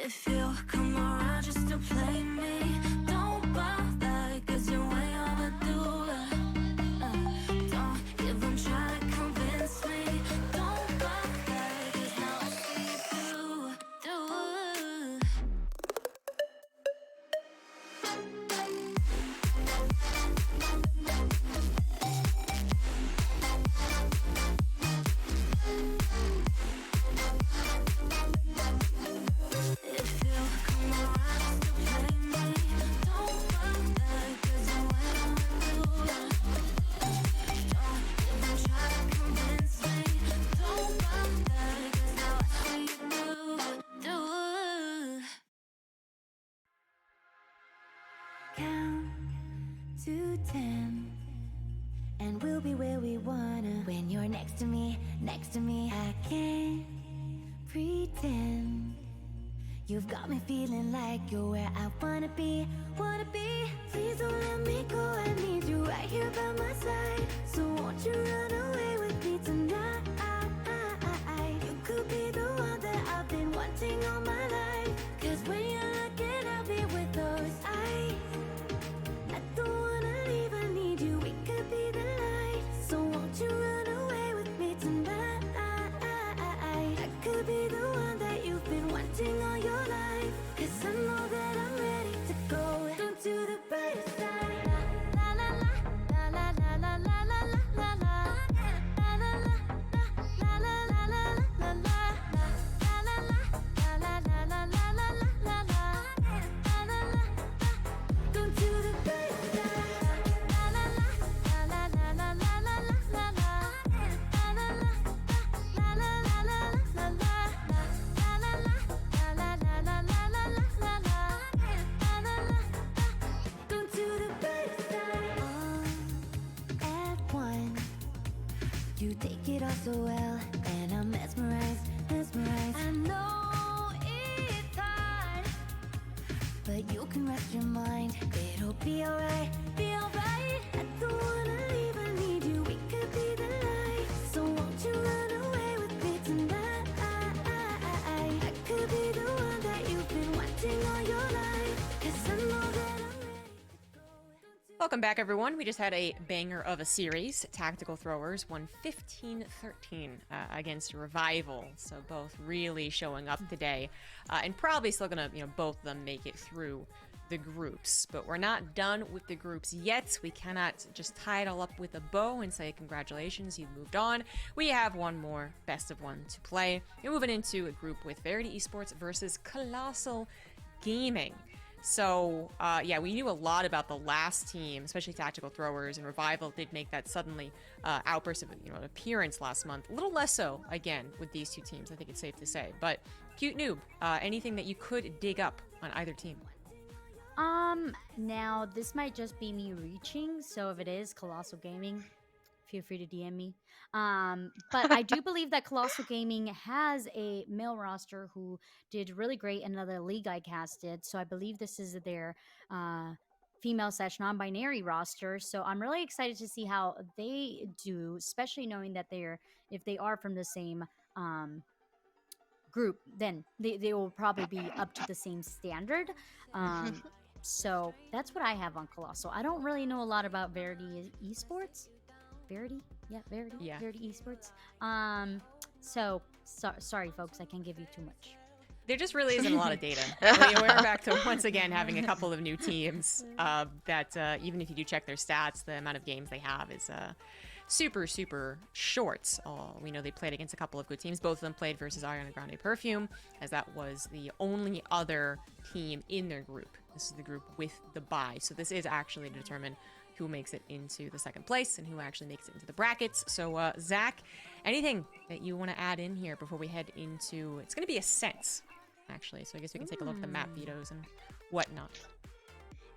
If you come around just to play me, don't bother, cause you're way overdue. Don't even try to convince me. Don't bother, cause now I see you do. If you come around just to play me, don't bother, cause you're way overdue. Don't even try to convince me. Don't bother, cause now I see you do. Count to 10, and we'll be where we wanna. When you're next to me, I can't pretend. You've got me feeling like you're where I wanna be. Please don't let me go, I need you right here by my side. So won't you run away with me tonight? You could be the one that I've been wanting all my life. Cause when you're looking at me with those eyes, I don't wanna leave, I need you, we could be the light. So won't you run away with me tonight? I could be the one that you've been wanting all your life. Cause I know that I'm ready to go. Don't do the brighter side. La la la la la la la la la la la. La la la la la la la la la la. La la la la la la la la la la. La la la. Don't do the brighter side. La la la la la la la la la la la. La la la la la la la la la la. La la la la la la la la la la la. La la la. Don't do the brighter side. All at once, you take it all so well, and I'm mesmerized. I know it's hard, but you can rest your mind. It'll be alright. I don't wanna leave, I need you, we could be the light. So won't you run away with me tonight? I could be the one that you've been wanting all your life. Cause I know that I'm ready to go. Welcome back, everyone. We just had a banger of a series. Tactical Throwers won 15-13 against Revival. So both really showing up today, and probably still gonna, both of them make it through the groups. But we're not done with the groups yet. We cannot just tie it all up with a bow and say congratulations, you've moved on. We have one more best of one to play. We're moving into a group with Verity Esports versus Colossal Gaming. So, yeah, we knew a lot about the last team, especially Tactical Throwers, and Revival did make that suddenly outburst of an appearance last month. A little less so, again, with these two teams, I think it's safe to say. But, Cute Noob, anything that you could dig up on either team? Now this might just be me reaching, so if it is Colossal Gaming, feel free to DM me. But I do believe that Colossal Gaming has a male roster who did really great in another league I casted. So I believe this is their female/non-binary roster. So I'm really excited to see how they do, especially knowing that if they are from the same group, then they will probably be up to the same standard. So that's what I have on Colossal. I don't really know a lot about Verity Esports. Verity? Yeah, Verity. Yeah. Verity Esports. Sorry, folks, I can't give you too much. There just really isn't a lot of data. We're back to, once again, having a couple of new teams that even if you do check their stats, the amount of games they have is super, super short. We know they played against a couple of good teams. Both of them played versus Ariana Grande Perfume, as that was the only other team in their group. This is the group with the bye. So this is actually to determine who makes it into the second place and who actually makes it into the brackets. So, Zach, anything that you want to add in here before we head into... It's going to be Ascent, actually. So I guess we can take a look at the map vetoes and whatnot.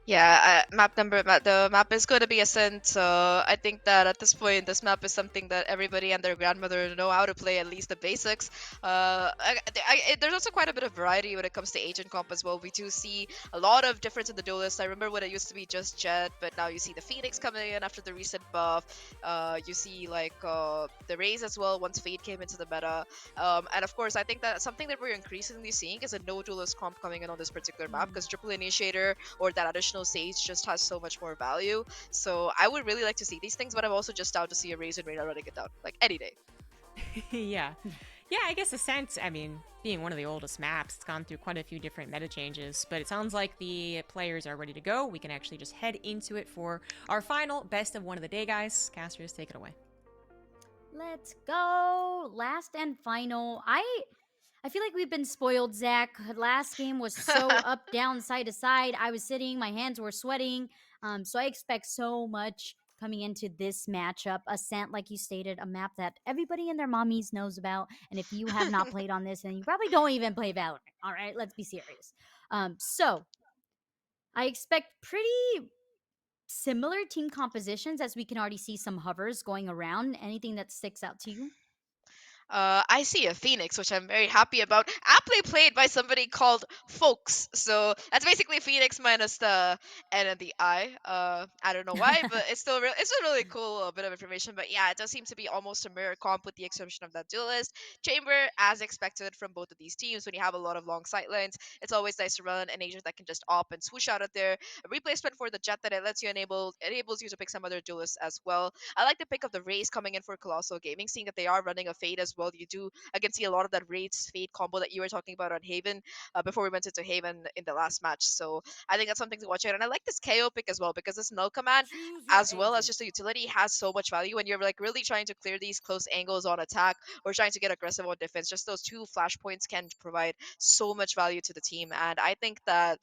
Yeah, the map is going to be Ascent. So I think that at this point, this map is something that everybody and their grandmother know how to play, at least the basics. There's also quite a bit of variety when it comes to agent comp as well. We do see a lot of difference in the duelist. I remember when it used to be just Jet, but now you see the Phoenix coming in after the recent buff. You see like the Raze as well once Fade came into the meta. And of course, I think that something that we're increasingly seeing is a no duelist comp coming in on this particular map, because Triple Initiator or that additional sage just has so much more value. So I would really like to see these things, but I'm also just down to see a Raze and Reyna running it down like any day. Yeah. Yeah, I guess Ascent, I mean, being one of the oldest maps, it's gone through quite a few different meta changes, but it sounds like the players are ready to go. We can actually just head into it for our final best of one of the day, guys. Casters, take it away. Let's go. Last and final. I feel like we've been spoiled, Zach. Last game was so up, down, side to side. I was sitting, my hands were sweating. So I expect so much coming into this matchup. Ascent, like you stated, a map that everybody and their mommies knows about. And if you have not played on this, then you probably don't even play Valorant. All right, let's be serious. So I expect pretty similar team compositions, as we can already see some hovers going around. Anything that sticks out to you? I see a Phoenix, which I'm very happy about. Aptly played by somebody called Folks. So that's basically Phoenix minus the N and the I. I don't know why, but it's a really cool bit of information. But yeah, it does seem to be almost a mirror comp with the exception of that duelist. Chamber, as expected from both of these teams, when you have a lot of long sight lines, it's always nice to run an agent that can just op and swoosh out of there. A replacement for the Jet that it lets you enables you to pick some other duelists as well. I like the pick of the Raze coming in for Colossal Gaming, seeing that they are running a Fade as well. You do again see a lot of that Raze Fade combo that you were talking about on Haven before we went into Haven in the last match. So I think that's something to watch out. And I like this KO pick as well, because this null command, as well as just a utility, has so much value when you're like really trying to clear these close angles on attack or trying to get aggressive on defense. Just those two flashpoints can provide so much value to the team. And I think that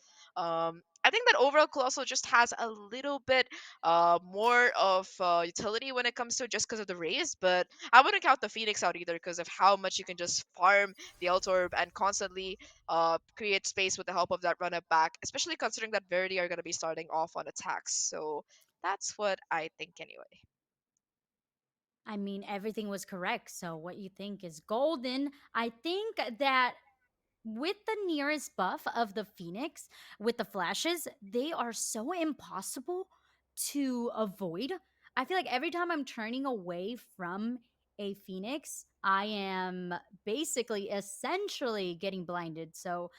overall Colossal just has a little bit more of utility when it comes to just because of the raise, but I wouldn't count the Phoenix out either because of how much you can just farm the Altorb and constantly create space with the help of that run up back, especially considering that Verity are going to be starting off on attacks. So that's what I think anyway. I mean, everything was correct. So what you think is golden. I think that with the nearest buff of the Phoenix, with the flashes, they are so impossible to avoid. I feel like every time I'm turning away from a Phoenix, I am basically essentially getting blinded. So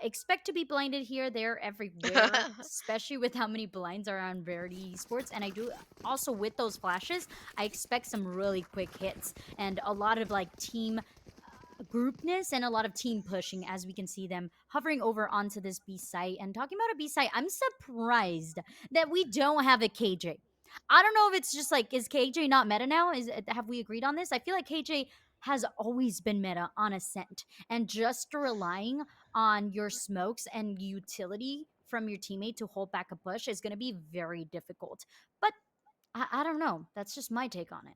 expect to be blinded here, there, everywhere, especially with how many blinds are on Verity Esports. And I do also, with those flashes, I expect some really quick hits and a lot of like team groupness and a lot of team pushing, as we can see them hovering over onto this B site. And talking about a B site, I'm surprised that we don't have a KJ. I don't know if it's just like, is KJ not meta now? Have we agreed on this? I feel like KJ has always been meta on Ascent, and just relying on your smokes and utility from your teammate to hold back a push is going to be very difficult. But I don't know. That's just my take on it.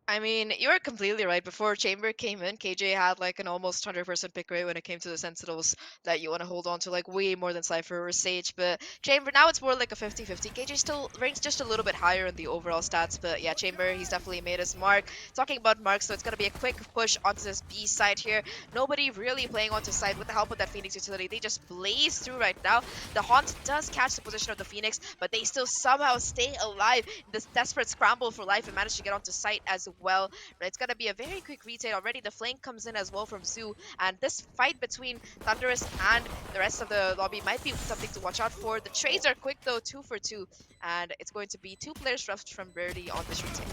I mean, you're completely right. Before Chamber came in, KJ had like an almost 100% pick rate when it came to the Sentinels that you want to hold on to, like way more than Cypher or Sage. But Chamber, now it's more like a 50-50. KJ still ranks just a little bit higher in the overall stats. But yeah, Chamber, he's definitely made his mark. Talking about marks, so it's going to be a quick push onto this B side here. Nobody really playing onto side with the help of that Phoenix utility. They just blaze through right now. The Haunt does catch the position of the Phoenix, but they still somehow stay alive in this desperate scramble for life and manage to get onto site as well. But it's gonna be a very quick retake already. The flank comes in as well from Zoo, and this fight between Thunderous and the rest of the lobby might be something to watch out for. The trades are quick though, 2 for 2, and it's going to be 2 players left from Verity on this retake.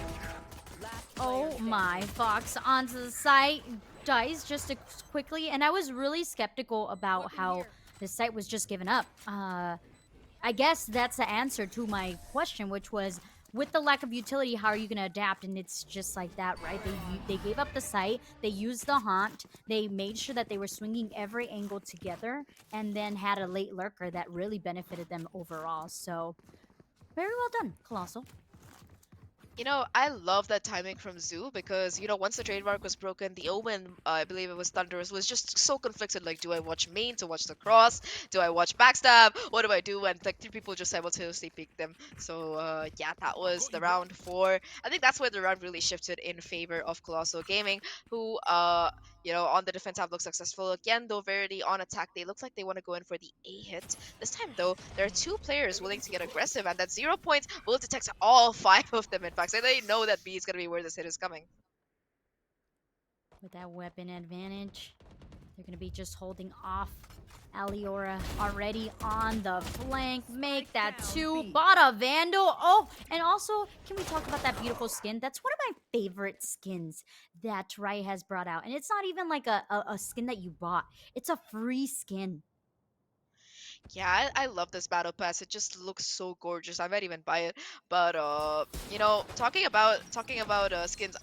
Oh my, Fox onto the site, dies just quickly, and I was really skeptical about how the site was just given up. I guess that's the answer to my question, which was, with the lack of utility, how are you going to adapt? And it's just like that, right? They gave up the site, they used the haunt, they made sure that they were swinging every angle together, and then had a late lurker that really benefited them overall. So very well done, Colossal. You know, I love that timing from Zoo because, once the trademark was broken, the Omen, I believe it was Thunderous, was just so conflicted. Like, do I watch main to watch the cross? Do I watch backstab? What do I do? And like three people just simultaneously peeked them. So, yeah, that was the round four. I think that's where the round really shifted in favor of Colossal Gaming, who, on the defense have looked successful. Again, though, Verity on attack, they look like they want to go in for the A hit. This time, though, there are two players willing to get aggressive, and that 0 points will detect all five of them, in fact. So they know that B is going to be where this hit is coming. With that weapon advantage, they're going to be just holding off. Aliora already on the flank. Make that two. Bought a Vandal. Oh, and also, can we talk about that beautiful skin? That's one of my favorite skins that Riot has brought out. And it's not even like a skin that you bought. It's a free skin. Yeah, I love this battle pass. It just looks so gorgeous. I might even buy it. But talking about skins.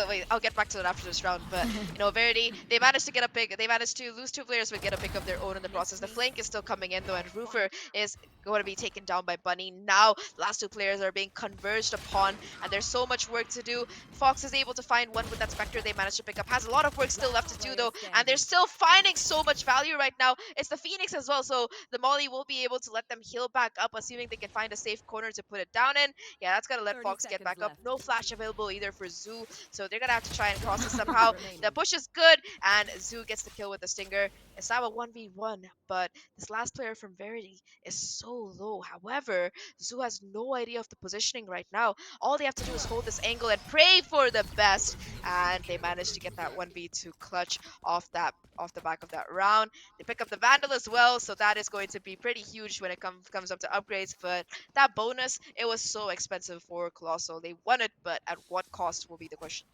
Wait, I'll get back to that after this round. But Verity, they managed to get a pick. They managed to lose two players, but get a pick of their own in the process. The flank is still coming in though, and Roofer is going to be taken down by Bunny. Now, the last two players are being converged upon, and there's so much work to do. Fox is able to find one with that Spectre they managed to pick up. Has a lot of work still left to do though, and they're still finding so much value right now. It's the Phoenix as well, so the Molly will be able to let them heal back up, assuming they can find a safe corner to put it down in. Yeah, that's gonna let 30 Fox get seconds back up. left. No flash available either for Zoo, so they're gonna have to try and cross this somehow. The push is good, and Zoo gets the kill with the Stinger. It's now a 1v1, but this last player from Verity is so low. However, Zoo has no idea of the positioning right now. All they have to do is hold this angle and pray for the best, and they managed to get that 1v2 clutch off the back of that round. They pick up the Vandal as well, so that is going to be pretty huge when it comes up to upgrades. But that bonus, it was so expensive for Colossal. They won it, but at what cost will be the question.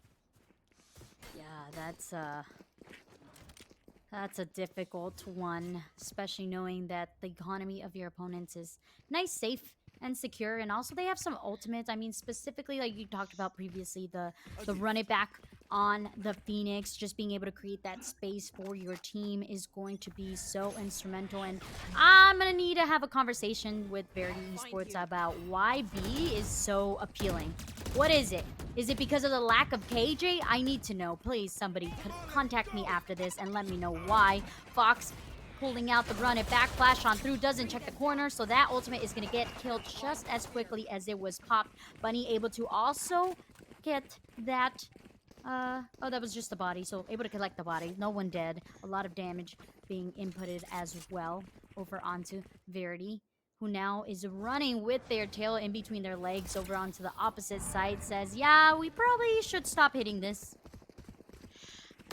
Yeah, that's a difficult one, especially knowing that the economy of your opponents is nice, safe, and secure, and also they have some ultimates. I mean, specifically, like you talked about previously, the run it back on the Phoenix, just being able to create that space for your team is going to be so instrumental. And I'm gonna need to have a conversation with Verity Esports about why B is so appealing. What is it? Is it because of the lack of KJ? I need to know. Please, somebody contact me after this and let me know why. Fox pulling out the run it back, flash on through, doesn't check the corner, so that ultimate is going to get killed just as quickly as it was popped. Bunny able to also get that oh, that was just the body, so able to collect the body. No one dead. A lot of damage being inputted as well over onto Verity, who now is running with their tail in between their legs over onto the opposite side. Says, yeah, we probably should stop hitting this.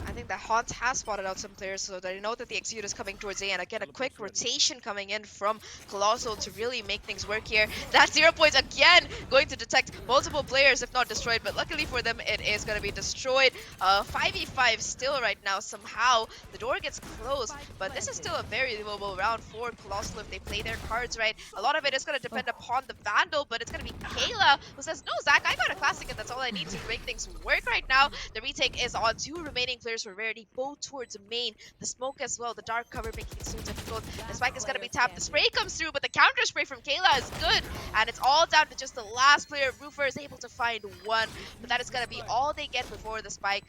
I think that Haunt has spotted out some players, so they know that the Execute is coming towards A, and again, a quick rotation coming in from Colossal to really make things work here. That 0 points again going to detect multiple players, if not destroyed, but luckily for them, it is going to be destroyed. 5v5 still right now. Somehow, the door gets closed, but this is still a very livable round for Colossal if they play their cards right. A lot of it is going to depend upon the Vandal, but it's going to be Kayla who says, no, Zach, I got a classic, and that's all I need to make things work right now. The retake is on two remaining players for Verity, both towards main. The smoke as well, the dark cover making it so difficult. The spike is going to be tapped. The spray comes through, but the counter spray from Kayla is good. And it's all down to just the last player. Roofer is able to find one, but that is going to be all they get before the spike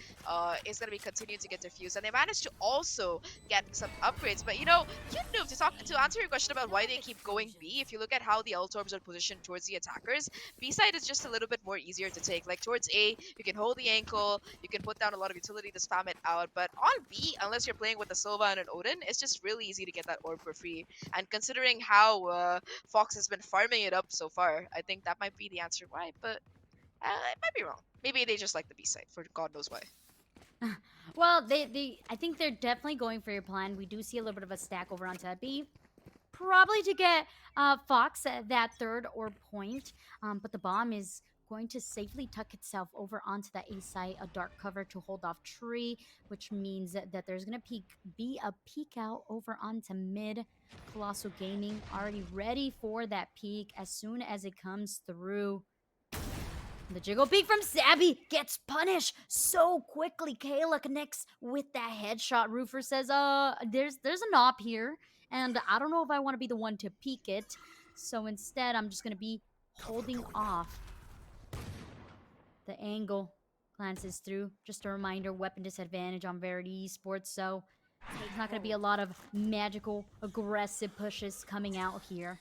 is going to be continuing to get diffused. And they managed to also get some upgrades. But Cute Noob, to answer your question about why they keep going B, if you look at how the L-Torbs are positioned towards the attackers, B side is just a little bit more easier to take. Like towards A, you can hold the ankle, you can put down a lot of utility to spam it out. But on B, unless you're playing with a Sova and an Odin, it's just really easy to get that orb for free. And considering how Fox has been farming it up so far, I think that might be the answer why. But it might be wrong. Maybe they just like the B side for God knows why. Well, I think they're definitely going for your plan. We do see a little bit of a stack over onto that B. Probably to get Fox at that third or point. But the bomb is going to safely tuck itself over onto that A site, a dark cover to hold off tree, which means that there's going to be a peek out over onto mid. Colossal Gaming already ready for that peek as soon as it comes through. The jiggle peek from Sabby gets punished so quickly. Kayla connects with that headshot. Roofer says, there's an op here, and I don't know if I want to be the one to peek it. So instead, I'm just going to be holding off. The angle glances through. Just a reminder, weapon disadvantage on Verity Esports, so it's not going to be a lot of magical, aggressive pushes coming out here.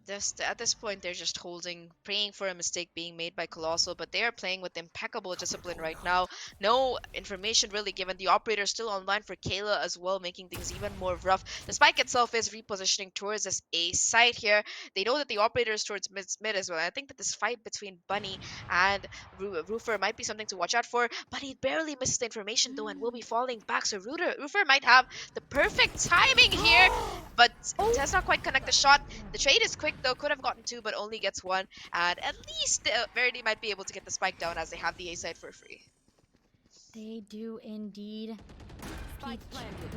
Just at this point, they're just holding, praying for a mistake being made by Colossal, but they are playing with impeccable discipline right now. No information really given. The operator is still online for Kayla as well, making things even more rough. The spike itself is repositioning towards this A site here. They know that the operator is towards mid as well. I think that this fight between Bunny and Roofer might be something to watch out for. Bunny barely misses the information though and will be falling back. So Roofer might have the perfect timing here, but Oh, does not quite connect the shot. The trade is quick though, could have gotten two, but only gets one. And at least Verity might be able to get the spike down as they have the A side for free. they do indeed. Peach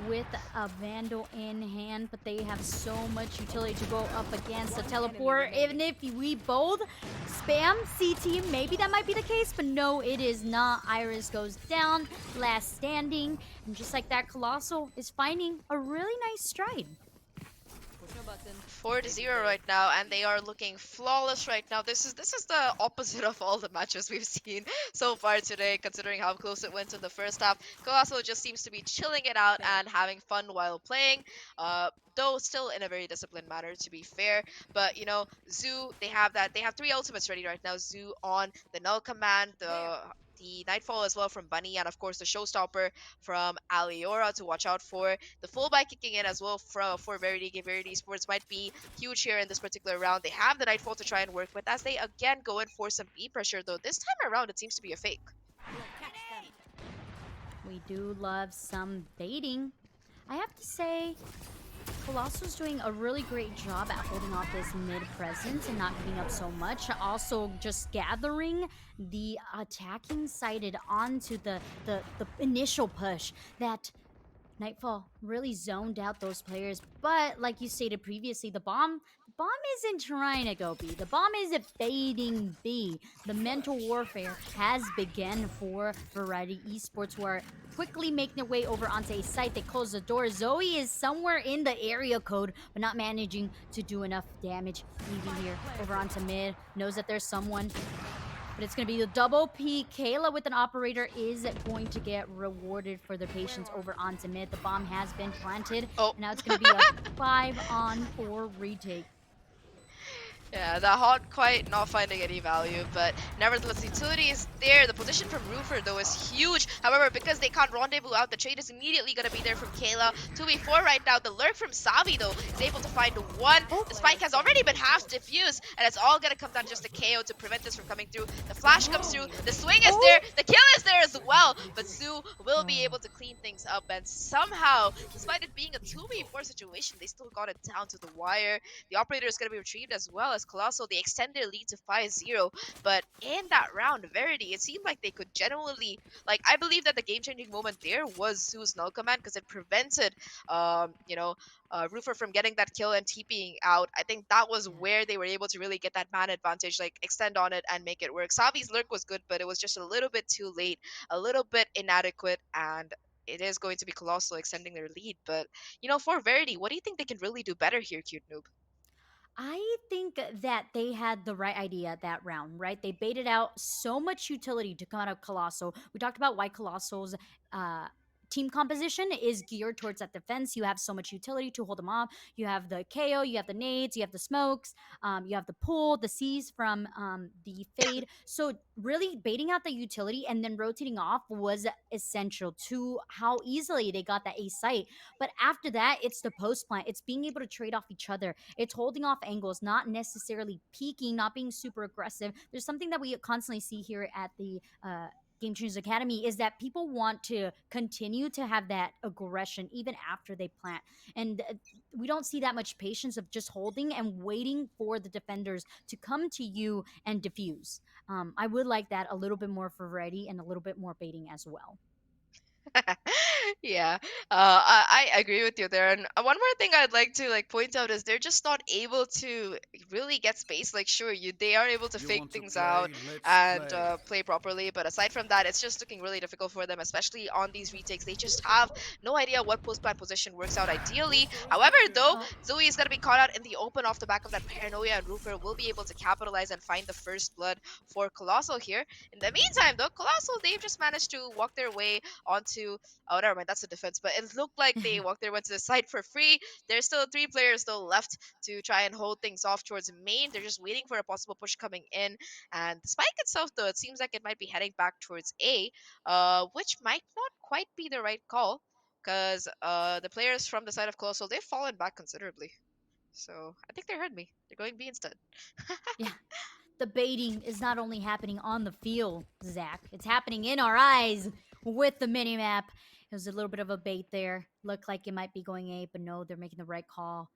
with a Vandal in hand, but they have so much utility to go up against the teleport. Even if we both spam CT, maybe that might be the case, but no, it is not. Iris goes down, last standing, and just like that, Colossal is finding a really nice stride. 4-0 right now, and they are looking flawless right now. This is the opposite of all the matches we've seen so far today, considering how close it went in the first half. Colossal just seems to be chilling it out and having fun while playing. Though still in a very disciplined manner, to be fair. But you know, Zoo, they have three ultimates ready right now. Zoo on the null command, the Nightfall as well from Bunny, and of course the Showstopper from Aliora to watch out for. The fullback kicking in as well for Verity. Verity Sports might be huge here in this particular round. They have the Nightfall to try and work with as they again go in for some B pressure, though this time around it seems to be a fake. We do love some baiting. I have to say, Colossal's doing a really great job at holding off this mid presence and not giving up so much. Also, just gathering the attacking sided onto the initial push that Nightfall really zoned out those players. But like you stated previously, the bomb isn't trying to go B. The bomb is evading B. The mental warfare has begun for Verity Esports, who are quickly making their way over onto a site. They close the door. Zoe is somewhere in the area code, but not managing to do enough damage. Leaving here over onto mid. Knows that there's someone. But it's going to be the double P. Kayla with an operator is going to get rewarded for their patience over onto mid. The bomb has been planted. Oh. And now it's going to be a 5-on-4 retake. Yeah, the hot quite not finding any value, but nevertheless, the utility is there. The position from Roofer, though, is huge. However, because they can't rendezvous out, the trade is immediately going to be there from Kayla. 2v4 right now. The lurk from Savi, though, is able to find one. The spike has already been half diffused, and it's all going to come down just to KO to prevent this from coming through. The flash comes through. The swing is there. The kill is there as well, but Sue will be able to clean things up, and somehow, despite it being a 2v4 situation, they still got it down to the wire. The operator is going to be retrieved as well as Colossal. They extended their lead to 5-0, but in that round, Verity, it seemed like they could genuinely, like, I believe that the game-changing moment there was Zoo's null command because it prevented, Roofer from getting that kill and TPing out. I think that was where they were able to really get that man advantage, like extend on it and make it work. Savi's lurk was good, but it was just a little bit too late, a little bit inadequate, and it is going to be Colossal extending their lead. But, you know, for Verity, what do you think they can really do better here, Cute Noob? I think that they had the right idea that round, right? They baited out so much utility to come out of Colossal. We talked about why Colossal's uh, team composition is geared towards that defense. You have so much utility to hold them off. You have the KO, you have the nades, you have the smokes, you have the pull, the C's from the fade. So really baiting out the utility and then rotating off was essential to how easily they got that A site. But after that, it's the post plant. It's being able to trade off each other. It's holding off angles, not necessarily peeking, not being super aggressive. There's something that we constantly see here at the Game Changers Academy is that people want to continue to have that aggression even after they plant. And we don't see that much patience of just holding and waiting for the defenders to come to you and diffuse. I would like that a little bit more for Verity and a little bit more baiting as well. Yeah, I agree with you there. And one more thing I'd like to like point out is they're just not able to really get space. Like, sure, they are able to You fake want to things out play? Let's and play. play properly, but aside from that, it's just looking really difficult for them, especially on these retakes. They just have no idea what post plant position works out ideally. However, though, Oh, Zoe is gonna be caught out in the open off the back of that paranoia, and Roofer will be able to capitalize and find the first blood for Colossal here. In the meantime, though, Colossal they've just managed to walk their way onto. Oh, never mind. That's the defense. But it looked like they walked their way to the site for free. There's still three players still left to try and hold things off towards main. They're just waiting for a possible push coming in. And the spike itself, though, it seems like it might be heading back towards A, which might not quite be the right call because the players from the side of Colossal, they've fallen back considerably. So I think they heard me. They're going B instead. yeah. The baiting is not only happening on the field, Zach, it's happening in our eyes with the minimap. It was a little bit of a bait there. Looked like it might be going A, but no, they're making the right call.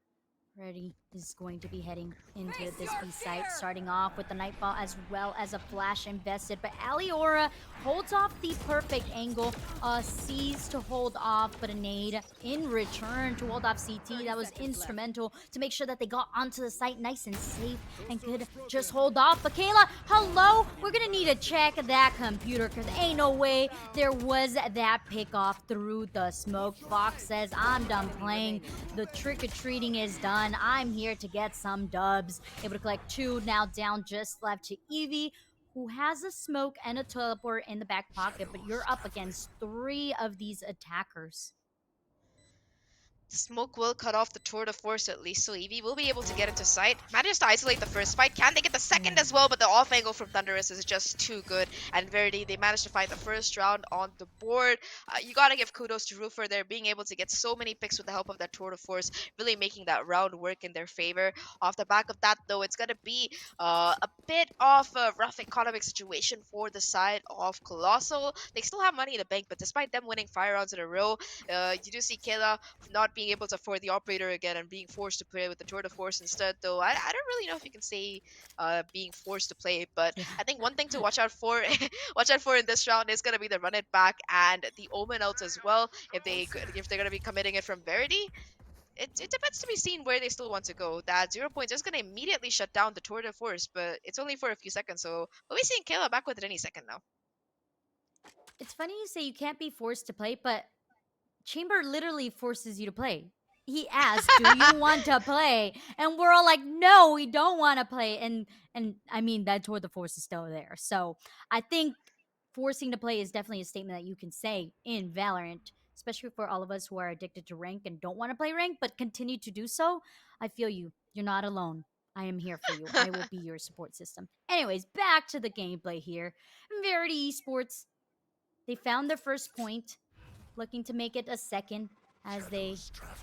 Verity is going to be heading into this B site, starting off with the Nightfall as well as a flash invested. But Aliora holds off the perfect angle, sees to hold off, but a nade in return to hold off CT. That was instrumental to make sure that they got onto the site nice and safe and could just hold off. But Kayla, hello, we're gonna need to check that computer because ain't no way there was that pick off through the smoke. Fox says, I'm done playing. The trick-or-treating is done. I'm here to get some dubs. Able to collect two, now down just left to Evie, who has a smoke and a teleport in the back pocket, but you're up against three of these attackers. Smoke will cut off the tour de force at least, so Eevee will be able to get into sight. Manages to isolate the first fight. Can they get the second as well? But the off angle from Thunderous is just too good. And Verity, they managed to find the first round on the board. You gotta give kudos to Roofer there, being able to get so many picks with the help of that tour de force, really making that round work in their favor. Off the back of that, though, it's gonna be a bit of a rough economic situation for the side of Colossal. They still have money in the bank, but despite them winning 5 rounds in a row, you do see Kayla not being able to afford the operator again and being forced to play with the tour de force instead. Though I don't really know if you can say being forced to play, but Yeah. I think one thing to watch out for watch out for in this round is gonna be the run it back and the omen outs as well. If they're gonna be committing it from Verity, it depends to be seen where they still want to go. That 0 points is gonna immediately shut down the tour de force, but it's only for a few seconds, so we'll be seeing Kayla back with it any second now. It's funny you say you can't be forced to play, but Chamber literally forces you to play. He asks, "Do you want to play?" And we're all like, "No, we don't want to play." And I mean that toward the force is still there. So I think forcing to play is definitely a statement that you can say in Valorant, especially for all of us who are addicted to rank and don't want to play rank but continue to do so. I feel you. You're not alone. I am here for you. I will be your support system. Anyways, back to the gameplay here. Verity Esports, they found their first point, looking to make it a second as they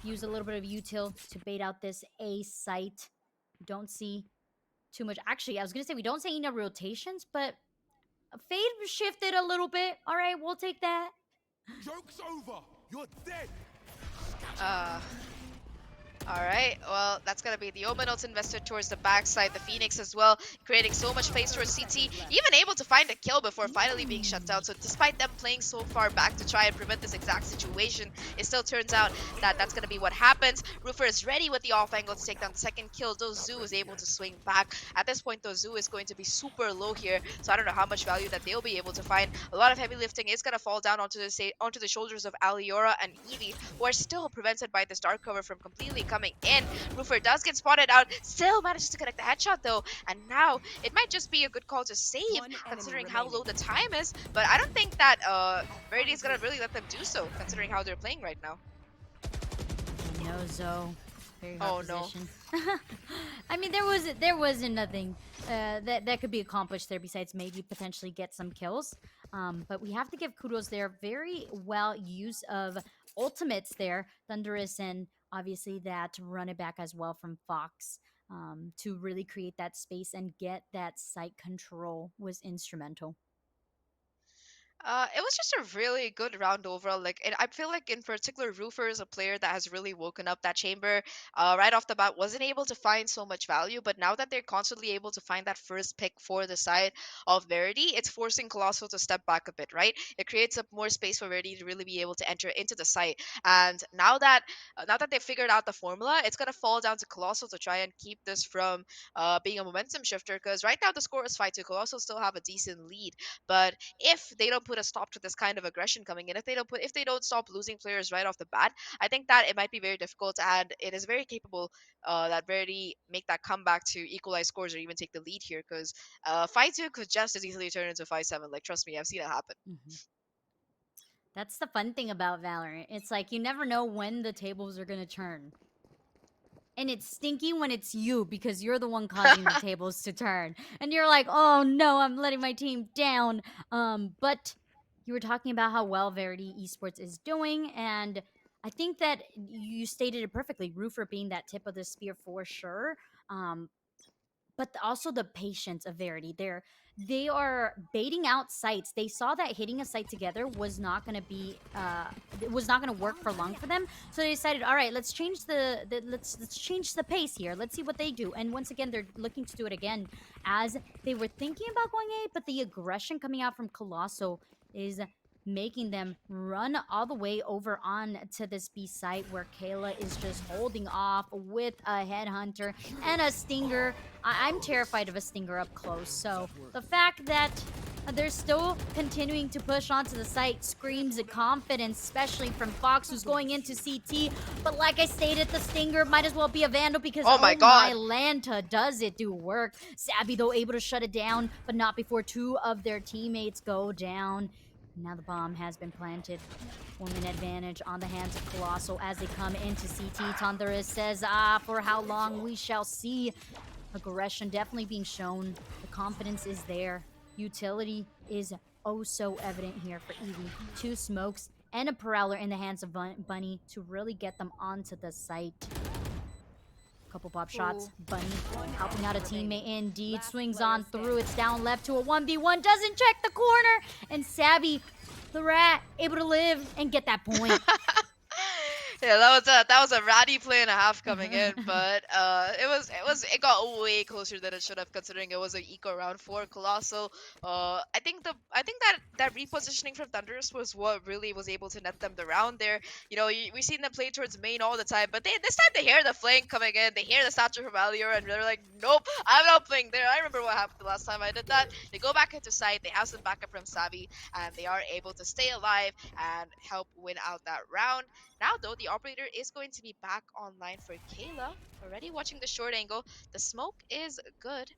use a little bit of util to bait out this A site. Don't see too much. Actually, I was gonna say we don't see any rotations, but Fade shifted a little bit. All right, we'll take that. Joke's over. You're dead. Uh, All right, well, that's going to be the Omenals invested towards the backside, the Phoenix as well, creating so much space towards CT, even able to find a kill before finally being shut down. So despite them playing so far back to try and prevent this exact situation, it still turns out that that's going to be what happens. Roofer is ready with the off angle to take down the second kill, though Zoo is able to swing back. At this point, though, Zoo is going to be super low here, so I don't know how much value that they'll be able to find. A lot of heavy lifting is going to fall down onto the shoulders of Aliora and Evie, who are still prevented by this dark cover from completely coming in. Roofer does get spotted out, still manages to connect the headshot though, and now it might just be a good call to save considering how low the time is, but I don't think that Verity is gonna really let them do so considering how they're playing right now. No, Zoe. Very Oh hard no. position. I mean, there wasn't nothing that could be accomplished there besides maybe potentially get some kills. But we have to give kudos there. Very well use of ultimates there, Thunderous, and obviously that run it back as well from Fox. To really create that space and get that site control was instrumental. It was just a really good round overall. Like, I feel like in particular, Roofer is a player that has really woken up that chamber. Right off the bat, wasn't able to find so much value, but now that they're constantly able to find that first pick for the side of Verity, it's forcing Colossal to step back a bit, right? It creates up more space for Verity to really be able to enter into the site. And now that they've figured out the formula, it's gonna fall down to Colossal to try and keep this from being a momentum shifter. Because right now the score is 5-2. Colossal still have a decent lead, but if they don't put a stop to this kind of aggression coming in, if they don't stop losing players right off the bat, I think that it might be very difficult, and it is very capable that Verity make that comeback to equalize scores or even take the lead here, because 5-2 could just as easily turn into 5-7. Like, trust me, I've seen it happen. Mhm. That's the fun thing about Valorant. It's like you never know when the tables are gonna turn. And it's stinky when it's you because you're the one causing the tables to turn. And you're like, oh no, I'm letting my team down. But you were talking about how well Verity Esports is doing, and I think that you stated it perfectly. Roofer being that tip of the spear for sure. Um, but also the patience of Verity. They are baiting out sites. They saw that hitting a site together was not going to be it was not going to work for long for them. So they decided, all right, let's change let's change the pace here. Let's see what they do. And once again, they're looking to do it again as they were thinking about going A, but the aggression coming out from Colossal is making them run all the way over on to this B site where Kayla is just holding off with a headhunter and a stinger. I'm terrified of a stinger up close. So the fact that they're still continuing to push onto the site screams of confidence, especially from Fox, who's going into CT. But like I stated, the stinger might as well be a Vandal because Oh my God. Lanta does it do work. Savvy, though, able to shut it down, but not before two of their teammates go down. Now the bomb has been planted. Woman advantage on the hands of Colossal as they come into CT. Thunderous says, for how long we shall see. Aggression definitely being shown. The confidence is there. Utility is oh so evident here for Evie. Two smokes and a Prowler in the hands of Bunny to really get them onto the site. Couple pop shots. Bunny helping out a teammate indeed. Swings on through. It's down left to a 1v1. Doesn't check the corner. And Savvy, the rat, able to live and get that point. Yeah, that was a ratty play and a half coming in, but it got way closer than it should have, considering it was an eco round for Colossal. I think that repositioning from Thunderous was what really was able to net them the round there. You know, we've seen them play towards main all the time, but this time they hear the flank coming in, they hear the stature from Alior, and they're like, nope, I'm not playing there. I remember what happened the last time I did that. They go back into site, they have some backup from Savvy, and they are able to stay alive and help win out that round. Now, though, the operator is going to be back online for Kayla. Already watching the short angle. The smoke is good,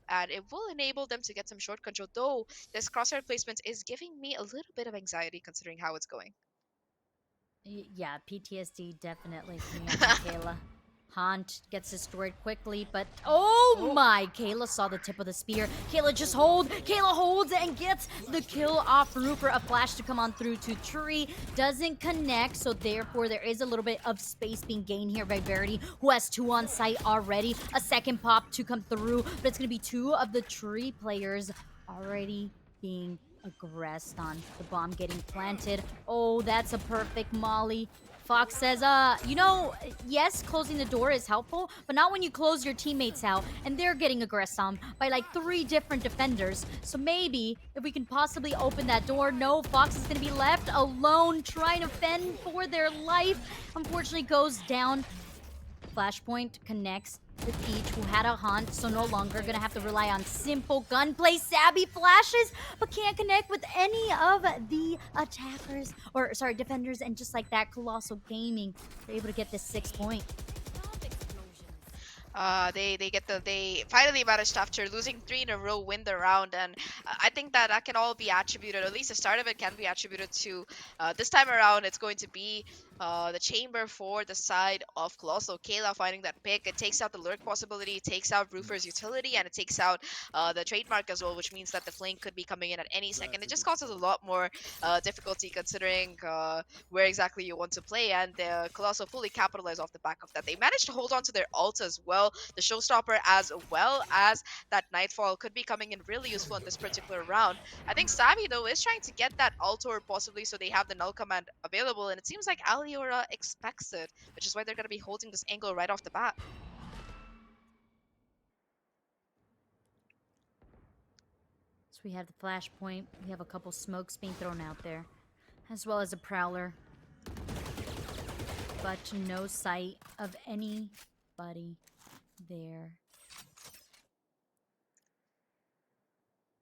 and it will enable them to get some short control, though this crosshair placement is giving me a little bit of anxiety considering how it's going. Yeah, PTSD definitely coming up to Kayla. Haunt gets destroyed quickly, but oh my! Kayla saw the tip of the spear. Kayla just holds. Kayla holds and gets the kill off Roofer. A flash to come on through to Tree. Doesn't connect, so therefore there is a little bit of space being gained here by Verity, who has two on site already. A second pop to come through, but it's going to be two of the Tree players already being aggressed on. The bomb getting planted. Oh, that's a perfect molly. Fox says, yes, closing the door is helpful, but not when you close your teammates out and they're getting aggressed on by like 3 different defenders. So maybe if we can possibly open that door. No, Fox is going to be left alone trying to fend for their life. Unfortunately goes down. Flashpoint connects with Peach, who had a hunt, so no longer gonna have to rely on simple gunplay. Savvy flashes, but can't connect with any of the attackers, or sorry, defenders, and just like that, Colossal Gaming, they're able to get this 6 point. They finally managed to, after losing 3 in a row, win the round, and I think that can all be attributed, at least the start of it can be attributed to this time around. It's going to be the chamber for the side of Colossal. Kayla finding that pick. It takes out the lurk possibility, it takes out Roofer's utility, and it takes out the trademark as well, which means that the flank could be coming in at any second. It just causes a lot more difficulty considering where exactly you want to play, and Colossal fully capitalized off the back of that. They managed to hold on to their ult as well. well. The showstopper as well as that Nightfall could be coming in really useful in this particular round. I think Savvy, though, is trying to get that Altor possibly so they have the null command available, and it seems like Aliora expects it, which is why they're going to be holding this angle right off the bat. So we have the flashpoint. We have a couple smokes being thrown out there, as well as a prowler. But no sight of anybody there.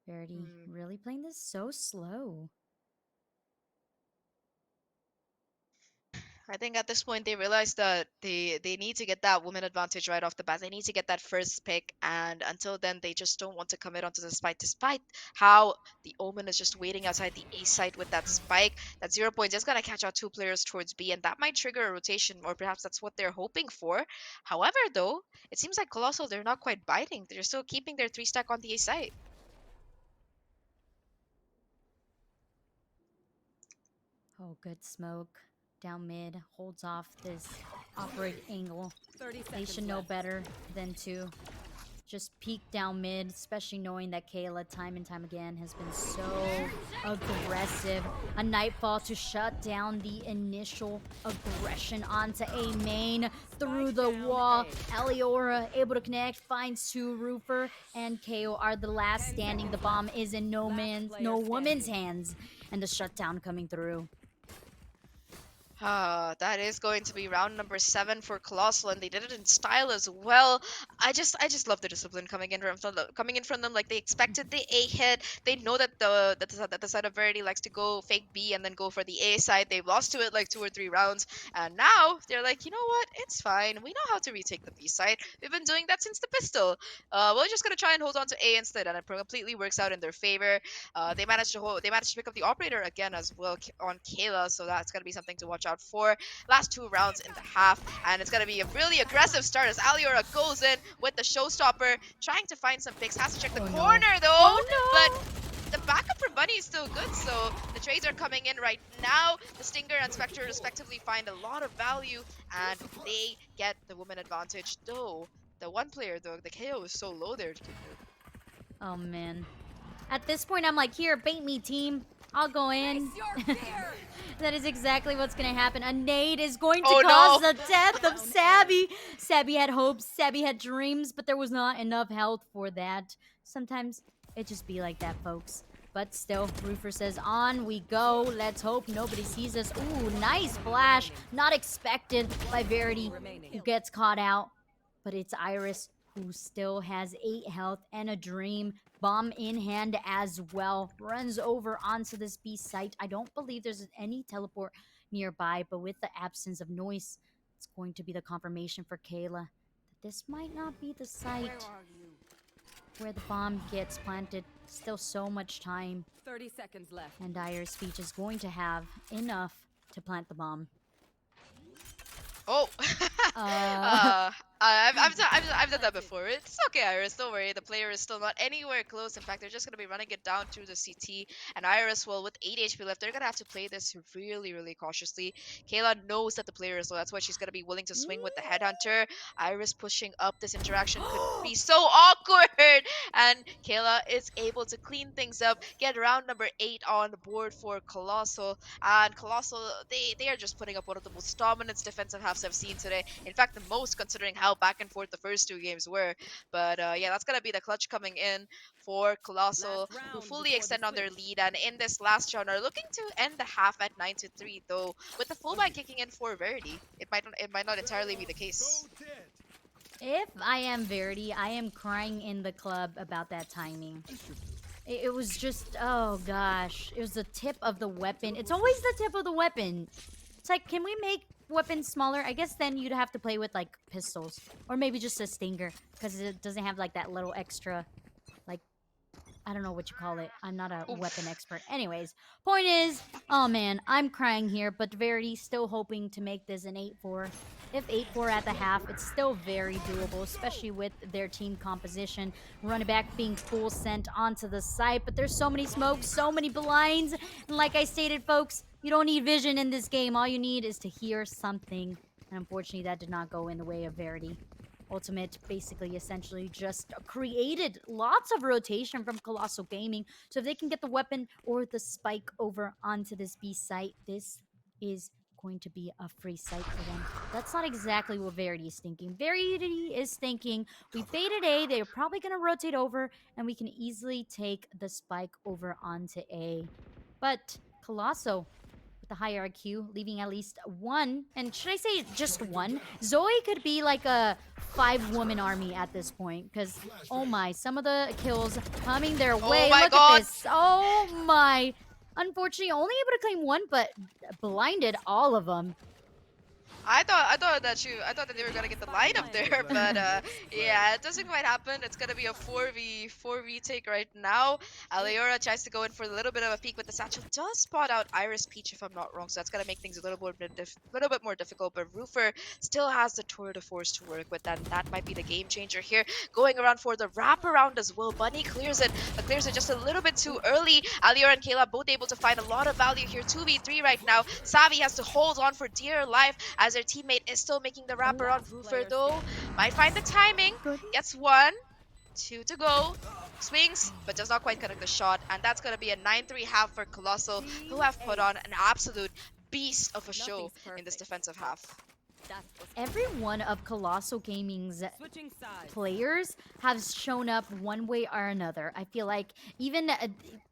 Verity really playing this so slow. I think at this point they realize that they need to get that woman advantage right off the bat. They need to get that first pick, and until then they just don't want to commit onto the spike, despite how the Omen is just waiting outside the A site with that spike. That 0 point is gonna catch out 2 players towards B, and that might trigger a rotation, or perhaps that's what they're hoping for. However, though, it seems like Colossal, they're not quite biting. They're still keeping their 3 stack on the A site. Oh, good smoke. Down mid, holds off this operate angle. They should know better than to just peek down mid, especially knowing that Kayla time and time again has been so aggressive. A Nightfall to shut down the initial aggression onto A main through the wall. Aliora able to connect, finds 2 Roofer, and KO are the last standing. The bomb is in no woman's hands, and the shutdown coming through. That is going to be round number 7 for Colossal, and they did it in style as well. I just love the discipline coming in from them. Like, they expected the A hit. They know that the side of Verity likes to go fake B and then go for the A side. They've lost to it like 2 or 3 rounds, and now they're like, you know what? It's fine. We know how to retake the B side. We've been doing that since the pistol. We're just gonna try and hold on to A instead, and it completely works out in their favor. They managed to pick up the operator again as well on Kayla, so that's gonna be something to watch out for. Last 2 rounds in the half, and it's gonna be a really aggressive start as Aliora goes in with the showstopper, trying to find some picks. Has to check the corner though, but the backup from Bunny is still good, so the trades are coming in right now. The Stinger and Spectre respectively find a lot of value, and they get the woman advantage, though the one player, though, the KO is so low there. Oh man. At this point, I'm like, here, bait me, team. I'll go in. That is exactly what's going to happen. A nade is going to cause the death of Sabby. Sabby had hopes, Sabby had dreams, but there was not enough health for that. Sometimes it just be like that, folks. But still, Roofer says, on we go. Let's hope nobody sees us. Ooh, nice flash. Not expected by Verity, who gets caught out. But it's Iris, who still has 8 health and a dream. Bomb in hand as well. Runs over onto this B site. I don't believe there's any teleport nearby, but with the absence of noise, it's going to be the confirmation for Kayla that this might not be the site where the bomb gets planted. Still so much time. 30 seconds left. And Iris Feach is going to have enough to plant the bomb. Oh, I've done that before. It's okay, Iris. Don't worry. The player is still not anywhere close. In fact, they're just gonna be running it down to the CT. And Iris will, with 8 HP left, they're gonna have to play this really, really cautiously. Kayla knows that the player is low. That's why she's gonna be willing to swing with the headhunter. Iris pushing up. This interaction could be so awkward. And Kayla is able to clean things up. Get round number 8 on the board for Colossal. And Colossal, they are just putting up one of the most dominant defensive halves I've seen today. In fact, the most, considering how back and forth the first 2 games were. But yeah, that's gonna be the clutch coming in for Colossal, who fully extend on their lead, and in this last round are looking to end the half at 9-3, though with the full ban kicking in for Verity, it might not entirely be the case. If I am Verity, I am crying in the club about that timing. It was just, oh gosh, it was the tip of the weapon. It's always the tip of the weapon. It's like, can we make weapons smaller? I guess then you'd have to play with like pistols, or maybe just a Stinger, because it doesn't have like that little extra, like, I don't know what you call it. I'm not a weapon expert. Anyways, point is, oh man, I'm crying here, but Verity still hoping to make this an 8-4. If 8-4 at the half, it's still very doable, especially with their team composition. Running back being full sent onto the site, but there's so many smokes, so many blinds, and like I stated, folks, you don't need vision in this game. All you need is to hear something, and unfortunately, that did not go in the way of Verity. Ultimate basically essentially just created lots of rotation from Colossal Gaming. So if they can get the weapon or the spike over onto this B site, this is going to be a free site for them. That's not exactly what Verity is thinking. Verity is thinking we baited A, they're probably going to rotate over, and we can easily take the spike over onto A. But Colossal with the higher IQ, leaving at least one, and should I say just one? Zoe could be like a 5-woman army at this point, because oh my, some of the kills coming their Oh way. my Look god! at this. Oh my. Unfortunately, only able to claim one, but blinded all of them. I thought that they were gonna get the light up there, but yeah, it doesn't quite happen. It's gonna be a 4v4 retake right now. Aleora tries to go in for a little bit of a peek, but the satchel does spot out Iris Peach if I'm not wrong, so that's gonna make things a little bit more difficult. But Roofer still has the tour de force to work with, and that might be the game changer here. Going around for the wraparound as well. Bunny clears it, but clears it just a little bit too early. Aleora and Kayla both able to find a lot of value here. 2v3 right now. Savi has to hold on for dear life as their teammate is still making the wrapper on Roofer though. Might find the timing. Good. Gets one. Two to go. Swings, but does not quite connect the shot. And that's going to be a 9-3 half for Colossal, who have put on an absolute beast of a show in this defensive half. Every one of Colossal Gaming's players have shown up one way or another. I feel like even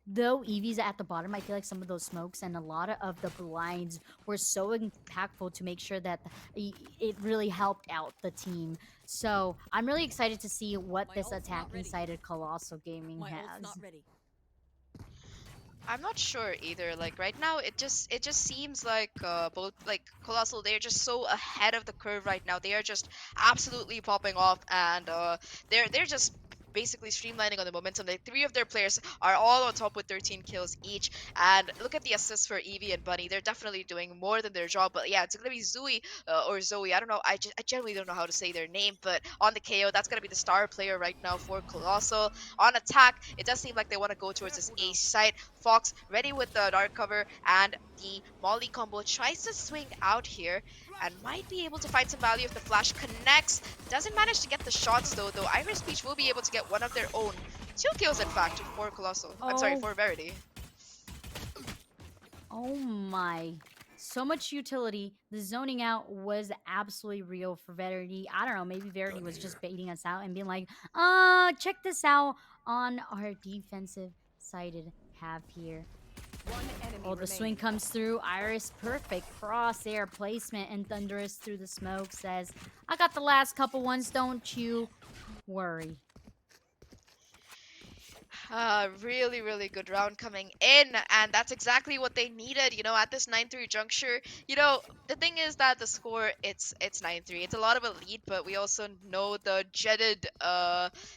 though Eevee's at the bottom, I feel like some of those smokes and a lot of the blinds were so impactful to make sure that it really helped out the team. So I'm really excited to see what this attacking sided Colossal Gaming has. I'm not sure either. Like right now, it just seems like both like Colossal, they're just so ahead of the curve right now. They are just absolutely popping off, and they're just basically streamlining on the momentum. Like three of their players are all on top with 13 kills each, and look at the assists for Evie and Bunny. They're definitely doing more than their job. But yeah, it's gonna be Zoe or Zoe. I don't know. I generally don't know how to say their name, but on the KO, that's gonna be the star player right now for Colossal. On attack, it does seem like they want to go towards this ace site. Fox ready with the dark cover, and the Molly combo tries to swing out here and might be able to find some value if the flash connects. Doesn't manage to get the shots though Iris Peach will be able to get one of their own. 2 kills in fact for Colossal. I'm sorry, Oh. for Verity. Oh my. So much utility. The zoning out was absolutely real for Verity. I don't know, maybe Verity was just baiting us out and being like, check this out on our defensive sided half here. Oh, the swing comes through. Iris, perfect crosshair placement, and Thunderous through the smoke says, I got the last couple ones, don't you worry. Really, really good round coming in, and that's exactly what they needed. At this 9-3 juncture, the thing is that the score it's 9-3. It's a lot of a lead, but we also know the jetted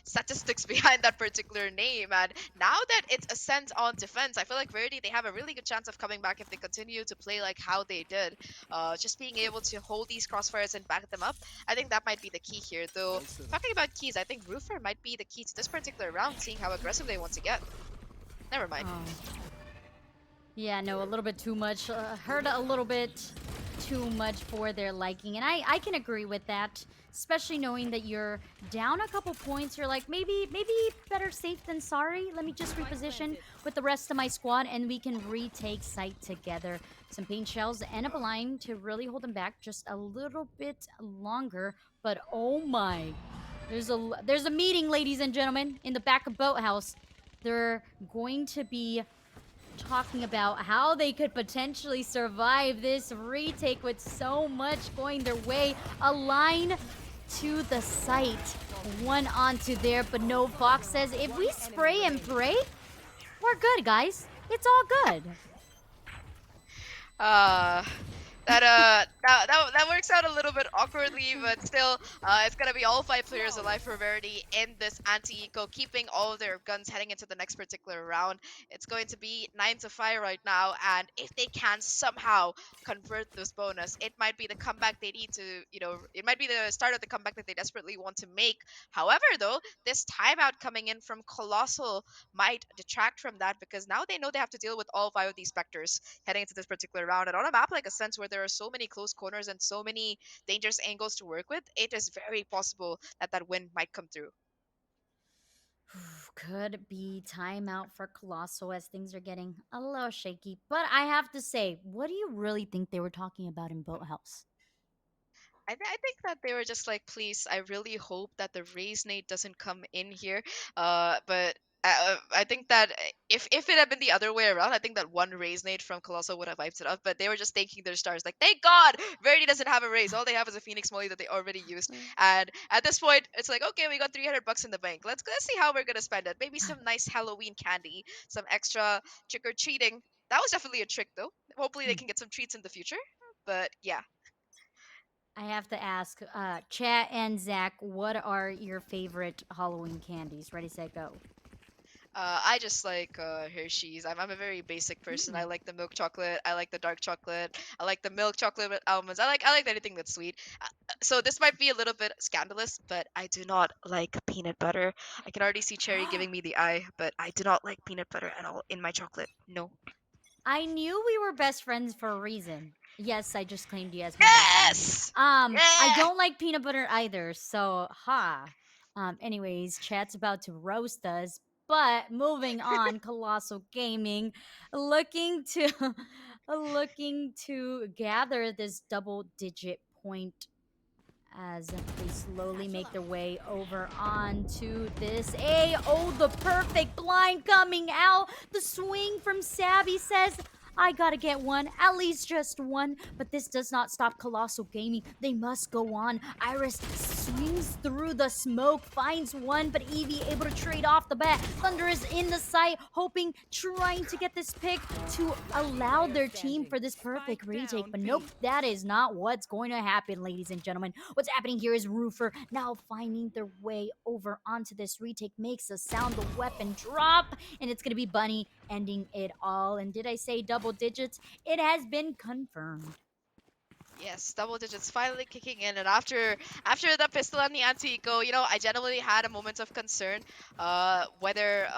statistics behind that particular name. And now that it's ascent on defense, I feel like Verity, they have a really good chance of coming back if they continue to play like how they did. Just being able to hold these crossfires and back them up, I think that might be the key here. Though talking about keys, I think Roofer might be the key to this particular round, seeing how aggressive they want to get. Never mind. Yeah, no, a little bit too much. Heard a little bit too much for their liking. And I can agree with that, especially knowing that you're down a couple points. You're like, maybe better safe than sorry. Let me just reposition with the rest of my squad and we can retake site together. Some paint shells and a blind to really hold them back just a little bit longer. But oh my, there's a meeting, ladies and gentlemen, in the back of Boathouse. They're going to be talking about how they could potentially survive this retake with so much going their way. A line to the site, one onto there, but no. Fox says, if we spray and pray, we're good, guys. It's all good. That works out a little bit awkwardly, but still, it's gonna be all 5 players alive for Verity in this anti-eco, keeping all of their guns heading into the next particular round. It's going to be 9-5 right now, and if they can somehow convert this bonus, it might be the comeback they need to, it might be the start of the comeback that they desperately want to make. However, though, this timeout coming in from Colossal might detract from that, because now they know they have to deal with all 5 of these specters heading into this particular round. And on a map like Ascent, where there are so many close close corners and so many dangerous angles to work with, it is very possible that that win might come through. Could be timeout for Colossal as things are getting a little shaky. But I have to say, what do you really think they were talking about in Boathouse? I think that they were just like, please, I really hope that the Raise Nate doesn't come in here. But I think that if it had been the other way around, I think that one Raise Nate from Colossal would have wiped it up. But they were just thanking their stars, like, thank God, Verity doesn't have a raise. All they have is a Phoenix Molly that they already used. And at this point, it's like, okay, we got $300 in the bank. Let's see how we're gonna spend it. Maybe some nice Halloween candy, some extra trick or treating. That was definitely a trick, though. Hopefully, they can get some treats in the future. But yeah. I have to ask, Chat and Zach, what are your favorite Halloween candies? Ready, set, go. I just like Hershey's. I'm a very basic person. I Mm. like the milk chocolate. I like the dark chocolate. I like the milk chocolate with almonds. I like anything that's sweet. So this might be a little bit scandalous, but I do not like peanut butter. I can already see Cherry giving me the eye, but I do not like peanut butter at all in my chocolate. No. I knew we were best friends for a reason. Yes, I just claimed you as my best friend. Yes. I Yeah. don't like peanut butter either, so ha. Anyways, chat's about to roast us. But moving on, Colossal Gaming looking to looking to gather this double digit point as they slowly make their way over onto this A. Oh, the perfect blind coming out. The swing from Savvy says, I gotta get one, at least just one. But this does not stop Colossal Gaming. They must go on. Iris swings through the smoke, finds one, but Evie able to trade off the bat. Thunder is in the sight, hoping, trying to get this pick to allow their team for this perfect retake. But nope, that is not what's going to happen, ladies and gentlemen. What's happening here is Roofer now finding their way over onto this retake, makes a sound, the weapon drop, and it's going to be Bunny ending it all. And did I say double digits? It has been confirmed. Yes, double digits finally kicking in, and after the pistol and the anti-eco, I genuinely had a moment of concern, whether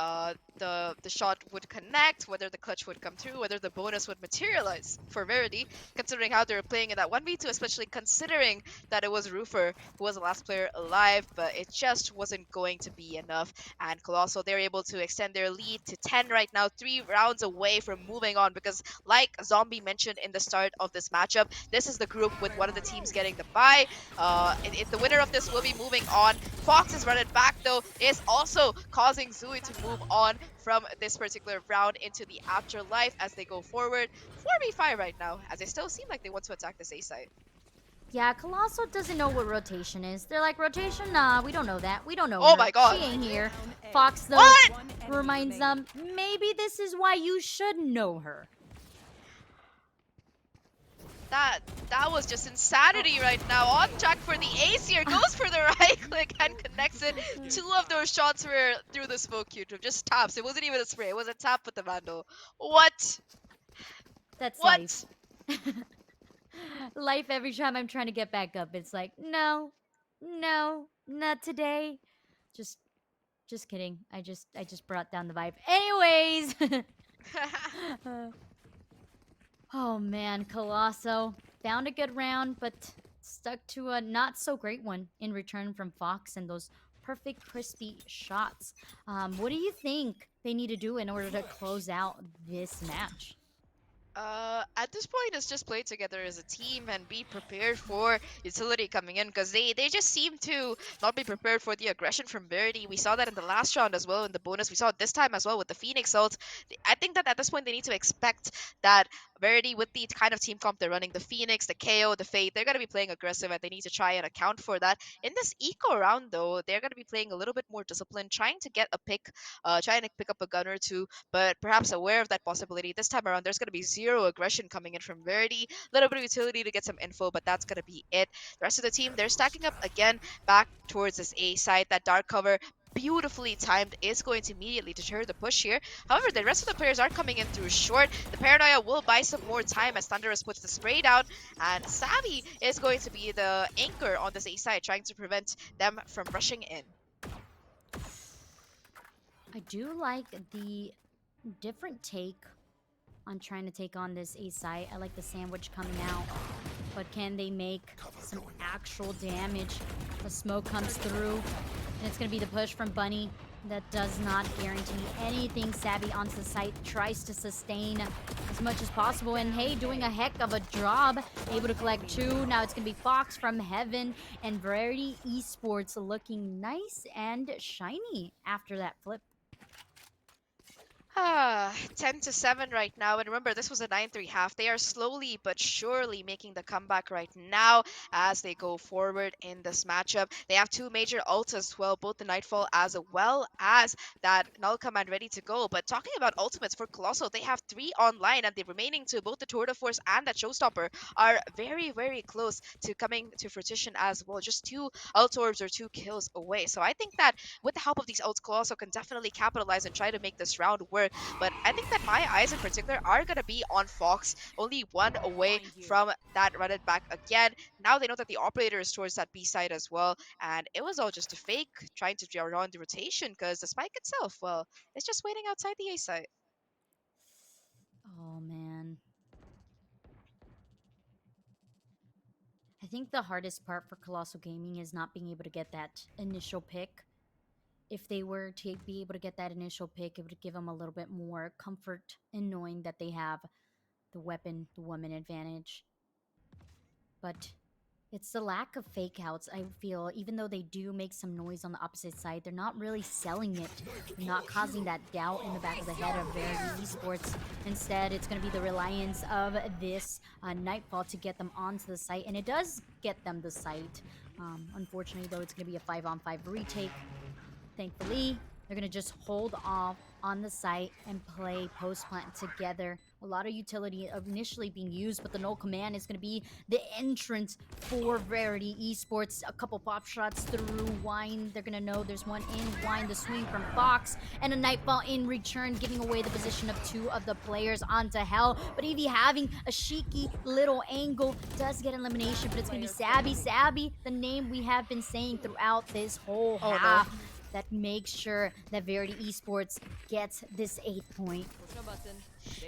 the shot would connect, whether the clutch would come through, whether the bonus would materialize for Verity, considering how they were playing in that 1v2, especially considering that it was Roofer who was the last player alive, but it just wasn't going to be enough. And Colossal, they're able to extend their lead to 10 right now, 3 rounds away from moving on, because like Zombie mentioned in the start of this matchup, this is the group with one of the teams getting the bye. The winner of this will be moving on. Fox is running back though, is also causing Zui to move on from this particular round into the afterlife as they go forward. 4v5 right now, as they still seem like they want to attack this A site. Yeah, Colossal doesn't know what rotation is. They're like, rotation? Nah, we don't know that. We don't know Oh her. my god. She ain't here. Fox, though, What? reminds them, maybe this is why you should know her. That was just insanity right now. On track for the ace here, goes for the right click and connects it. 2 of those shots were through the smoke cube, just taps. It wasn't even a spray, it was a tap with the Vandal. What? That's What? life. Life every time I'm trying to get back up. It's like, no, no, not today. Just just kidding. I just brought down the vibe. Anyways. Oh man, Colosso found a good round, but stuck to a not so great one in return from Fox and those perfect crispy shots. What do you think they need to do in order to close out this match? At this point, it's just play together as a team and be prepared for utility coming in, because they just seem to not be prepared for the aggression from Verity. We saw that in the last round as well in the bonus. We saw it this time as well with the Phoenix ult. I think that at this point they need to expect that Verity, with the kind of team comp they're running, the Phoenix, the KO, the Fate, they're gonna be playing aggressive and they need to try and account for that. In this eco round though, they're gonna be playing a little bit more disciplined, trying to get a pick, trying to pick up a gun or two, but perhaps aware of that possibility. This time around, there's going to be zero aggression coming in from Verity. A little bit of utility to get some info, but that's going to be it. The rest of the team, they're stacking up again back towards this A side. That dark cover, beautifully timed, is going to immediately deter the push here. However, the rest of the players are coming in through short. The Paranoia will buy some more time as Thunderous puts the spray down, and Savvy is going to be the anchor on this A side, trying to prevent them from rushing in. I do like the different take on trying to take on this A site. I like the sandwich coming out. but can they make some actual damage? The smoke comes through, and it's going to be the push from Bunny. That does not guarantee anything. Savvy onto the site, tries to sustain as much as possible, and hey, doing a heck of a job, able to collect 2. Now it's gonna be Fox from Heaven, and Verity Esports looking nice and shiny after that flip. 10-7 right now. And remember, this was a 9-3 half. They are slowly but surely making the comeback right now as they go forward in this matchup. They have 2 major ults as well, both the Nightfall as well as that Null Command ready to go. But talking about ultimates for Colossal, they have 3 online, and the remaining 2, both the Tour de Force and that Showstopper, are very, very close to coming to fruition as well. Just 2 ult orbs or 2 kills away. So I think that with the help of these ults, Colossal can definitely capitalize and try to make this round work. But I think that my eyes in particular are going to be on Fox, only 1 away from that run it back again. Now they know that the operator is towards that B side as well, and it was all just a fake trying to draw on the rotation because the spike itself, well, it's just waiting outside the A site. Oh man. I think the hardest part for Colossal Gaming is not being able to get that initial pick. If they were to be able to get that initial pick, it would give them a little bit more comfort in knowing that they have the weapon, the woman advantage. But it's the lack of fake outs, I feel. Even though they do make some noise on the opposite side, they're not really selling it. They're not causing that doubt in the back of the head of Verity Esports. Instead, it's going to be the reliance of this Nightfall to get them onto the site. And it does get them the site. Unfortunately, though, it's going to be a 5-on-5 retake. Thankfully, they're going to just hold off on the site and play post plant together. A lot of utility initially being used, but the null command is going to be the entrance for Verity Esports. A couple pop shots through Wine. They're going to know there's one in Wine. The swing from Fox and a Nightfall in return, giving away the position of 2 of the players onto Hell. But Evie having a cheeky little angle does get elimination, but it's going to be Sabby. Sabby, the name we have been saying throughout this whole half. No. That makes sure that Verity Esports gets this 8 point.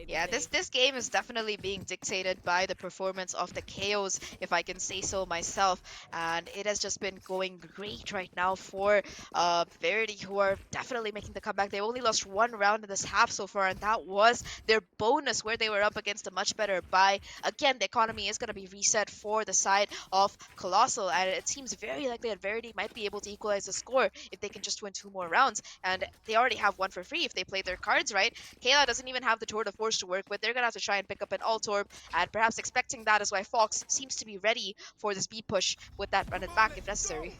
Yeah, this game is definitely being dictated by the performance of the KOs, if I can say so myself. And it has just been going great right now for Verity, who are definitely making the comeback. They only lost 1 round in this half so far, and that was their bonus where they were up against a much better buy. Again, the economy is going to be reset for the side of Colossal, and it seems very likely that Verity might be able to equalize the score if they can just win 2 more rounds. And they already have 1 for free if they play their cards right. Kayla doesn't even have the Tour de Force to work with. They're gonna have to try and pick up an alt orb, and perhaps expecting that is why Fox seems to be ready for this B push with that run it back if necessary.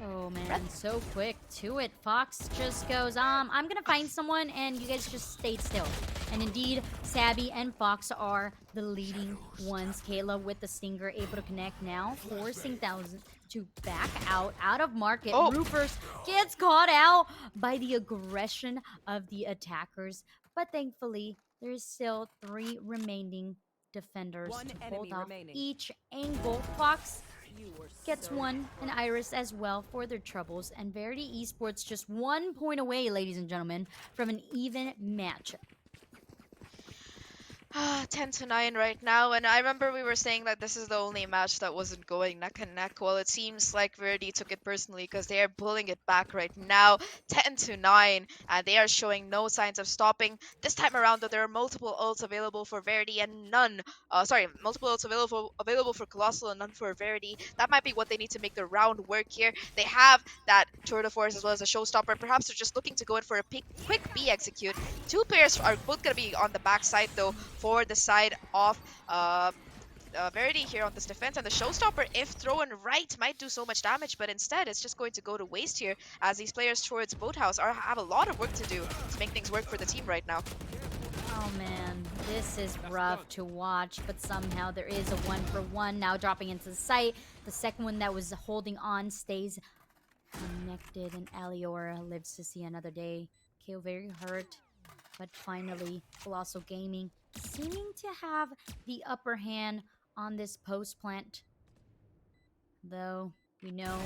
Oh man, so quick to it. Fox just goes, I'm gonna find someone, and you guys just stayed still. And indeed, Sabby and Fox are the leading ones. Kayla with the Stinger able to connect now, forcing Thousand to back out of market. Oh. Roofers gets caught out by the aggression of the attackers. But thankfully, there's still 3 remaining defenders One to enemy hold off remaining. each angle. Fox gets 1, and Iris as well for their troubles. And Verity Esports just 1 point away, ladies and gentlemen, from an even match. 10-9 right now, and I remember we were saying that this is the only match that wasn't going neck and neck. Well, it seems like Verity took it personally because they are pulling it back right now, 10-9, and they are showing no signs of stopping. This time around, though, there are multiple ults available for Verity and multiple ults available for Colossal and none for Verity. That might be what they need to make the round work here. They have that Tour de Force as well as a Showstopper. Perhaps they're just looking to go in for a quick B execute. 2 players are both going to be on the backside, though, for the side of Verity here on this defense, and the Showstopper, if thrown right, might do so much damage, but instead it's just going to go to waste here as these players towards Boathouse have a lot of work to do to make things work for the team right now. Oh man, this is rough to watch, but somehow there is a 1-for-1 now dropping into the site. The second one that was holding on stays connected, and Aliora lives to see another day. KO very hurt, but finally, Colossal Gaming seeming to have the upper hand on this post plant. Though we know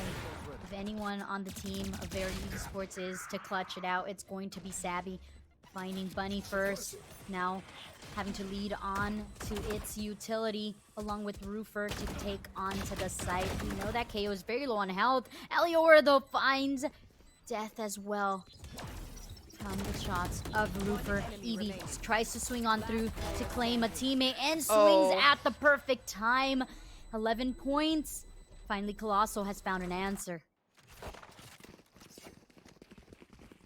if anyone on the team of Verity Esports is to clutch it out, it's going to be Sabby. Finding Bunny first. Now having to lead on to its utility along with Roofer to take onto the site. We know that KO is very low on health. Eliora though finds death as well. Come the shots of Roofer. Evie tries to swing on through to claim a teammate and swings at the perfect time. 11 points. Finally, Colossal has found an answer.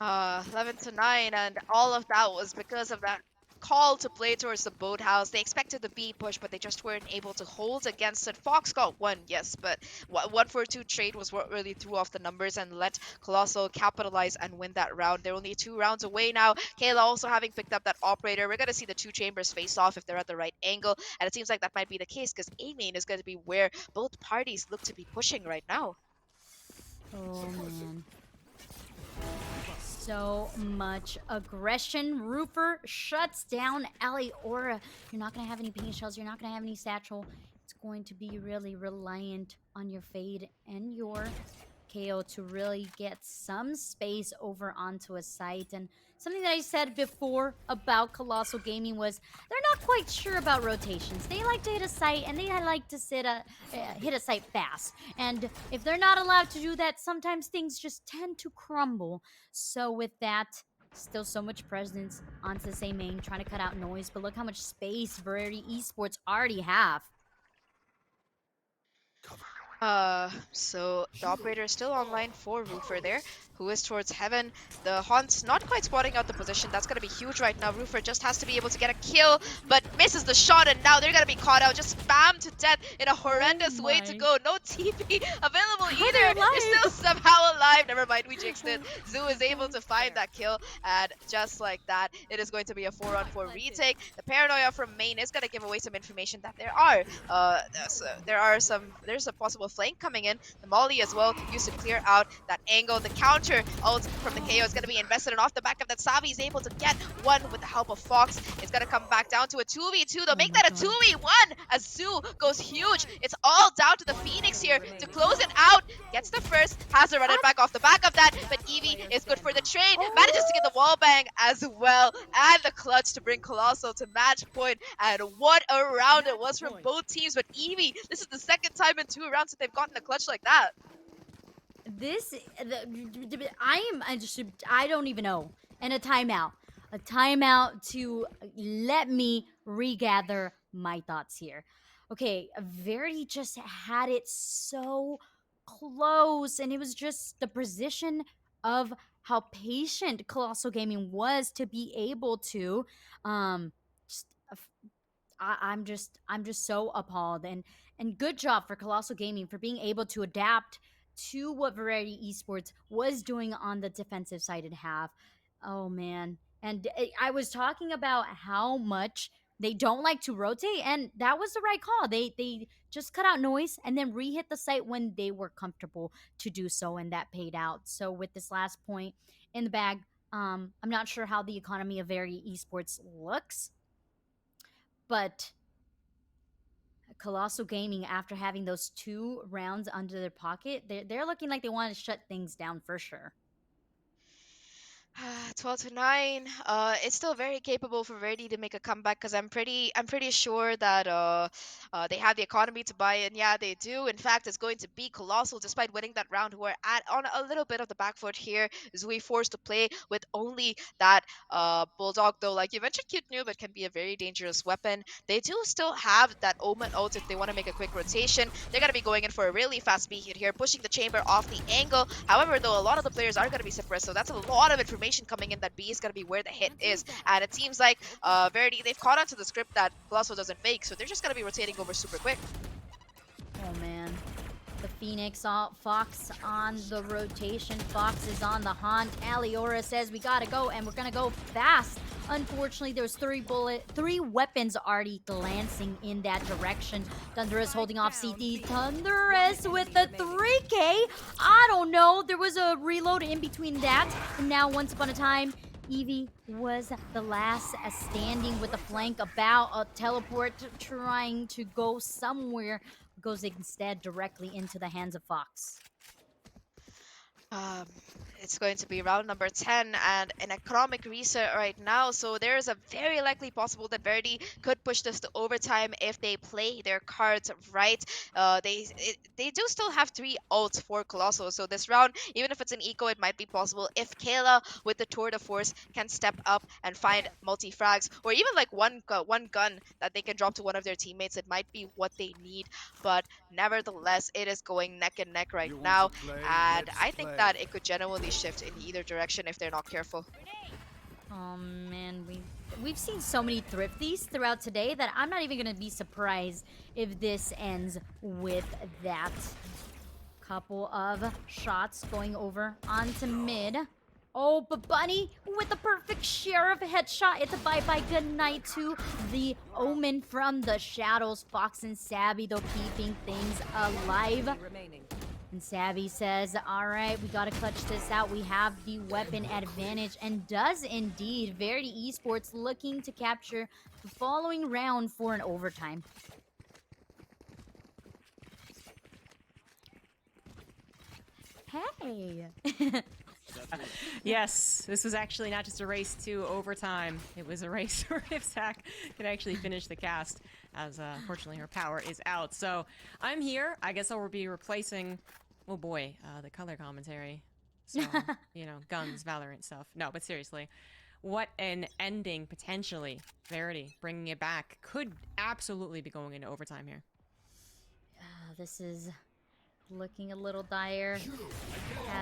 11 to 9, and all of that was because of that call to play towards the boathouse. They expected the B push, but they just weren't able to hold against it. Fox got one, yes, but 1-for-2 trade was what really threw off the numbers and let Colossal capitalize and win that round. They're only 2 rounds away now. Kayla also having picked up that operator. We're going to see the two chambers face off if they're at the right angle, and it seems like that might be the case because A main is going to be where both parties look to be pushing right now. Oh man. So much aggression. Roofer shuts down Eliora. You're not going to have any paint shells. You're not going to have any satchel. It's going to be really reliant on your Fade and your KO to really get some space over onto a site. And something that I said before about Colossal Gaming was they're not quite sure about rotations. They like to hit a site and they like to hit a site fast. And if they're not allowed to do that, sometimes things just tend to crumble. So with that, still so much presence onto the same main, trying to cut out noise. But look how much space Verity Esports already have. So the operator is still online for Roofer there, who is towards heaven. The Haunt's not quite spotting out the position. That's gonna be huge right now. Roofer just has to be able to get a kill, but misses the shot, and now they're gonna be caught out, just spammed to death in a horrendous way to go. No TP available either. They're still somehow alive. Never mind, we jinxed it. Zoo is able to find that kill, and just like that, it is going to be a 4-on-4 retake. The paranoia from main is gonna give away some information that there's a possible flank coming in. The Molly as well used to clear out that angle. The counter ult from the KO is going to be invested, and off the back of that, Savi is able to get one with the help of Fox. It's going to come back down to a 2v2. They'll make that a 2v1 as Zoo goes huge. It's all down to the Phoenix here to close it out. Gets the first, has to run it back off the back of that, but Evie is good for the trade. Manages to get the wall bang as well, and the clutch to bring Colossal to match point. And what a round it was from both teams, but Evie, this is the second time in 2 rounds that they've gotten a clutch like that. I don't even know. And a timeout to let me regather my thoughts here. Okay, Verity just had it so close, and it was just the position of how patient Colossal Gaming was to be able to just I'm just so appalled, and good job for Colossal Gaming for being able to adapt to what Verity Esports was doing on the defensive sided half. Oh man. And I was talking about how much they don't like to rotate, and that was the right call. They just cut out noise and then re-hit the site when they were comfortable to do so, and that paid out. So with this last point in the bag, I'm not sure how the economy of Verity Esports looks, but Colossal Gaming, after having those 2 rounds under their pocket, they're looking like they want to shut things down for sure. 12 to 9. It's still very capable for Verity to make a comeback because I'm pretty sure that they have the economy to buy in. Yeah, they do. In fact, it's going to be Colossal, despite winning that round, who are on a little bit of the back foot here. Zui forced to play with only that Bulldog, though, like you mentioned, cute new, but can be a very dangerous weapon. They do still have that Omen ult if they want to make a quick rotation. They're going to be going in for a really fast B hit here, pushing the chamber off the angle. However, though, a lot of the players are going to be suppressed, so that's a lot of information coming in that B is going to be where the hit is. And it seems like Verity, they've caught on to the script that Colossal doesn't fake, so they're just going to be rotating over super quick. Oh man. The Phoenix, Fox on the rotation. Fox is on the haunt. Eliora says we gotta go, and we're gonna go fast. Unfortunately, there's 3 weapons already glancing in that direction. Thunderous holding off CT. Thunderous with the 3K. I don't know. There was a reload in between that. And now, once upon a time, Evie was the last standing with a flank about a teleport trying to go somewhere. Goes instead directly into the hands of Fox. Um, it's going to be round number 10 and an economic reset right now. So there is a very likely possible that Verity could push this to overtime if they play their cards right. They do still have 3 ults for Colossal. So this round, even if it's an eco, it might be possible if Kayla with the Tour de Force can step up and find multi-frags or even like one gun that they can drop to one of their teammates. It might be what they need, but nevertheless, it is going neck and neck right You want now. to play? And Let's I think play. that it could genuinely shift in either direction if they're not careful. Oh man, we've seen so many thrifties throughout today that I'm not even gonna be surprised if this ends with that. Couple of shots going over onto mid. Oh, but Bunny with the perfect sheriff headshot. It's a bye-bye good night to the Omen from the shadows. Fox and Savvy, though, keeping things alive. And Savvy says, all right, we got to clutch this out. We have the weapon advantage and does indeed. Verity Esports looking to capture the following round for an overtime. Hey. Yes, this was actually not just a race to overtime. It was a race where if Zach could actually finish the cast, as unfortunately her power is out. So I'm here. I guess I will be replacing, oh boy, the color commentary. So, you know, guns, Valorant stuff. No, but seriously, what an ending potentially. Verity bringing it back could absolutely be going into overtime here. This is looking a little dire.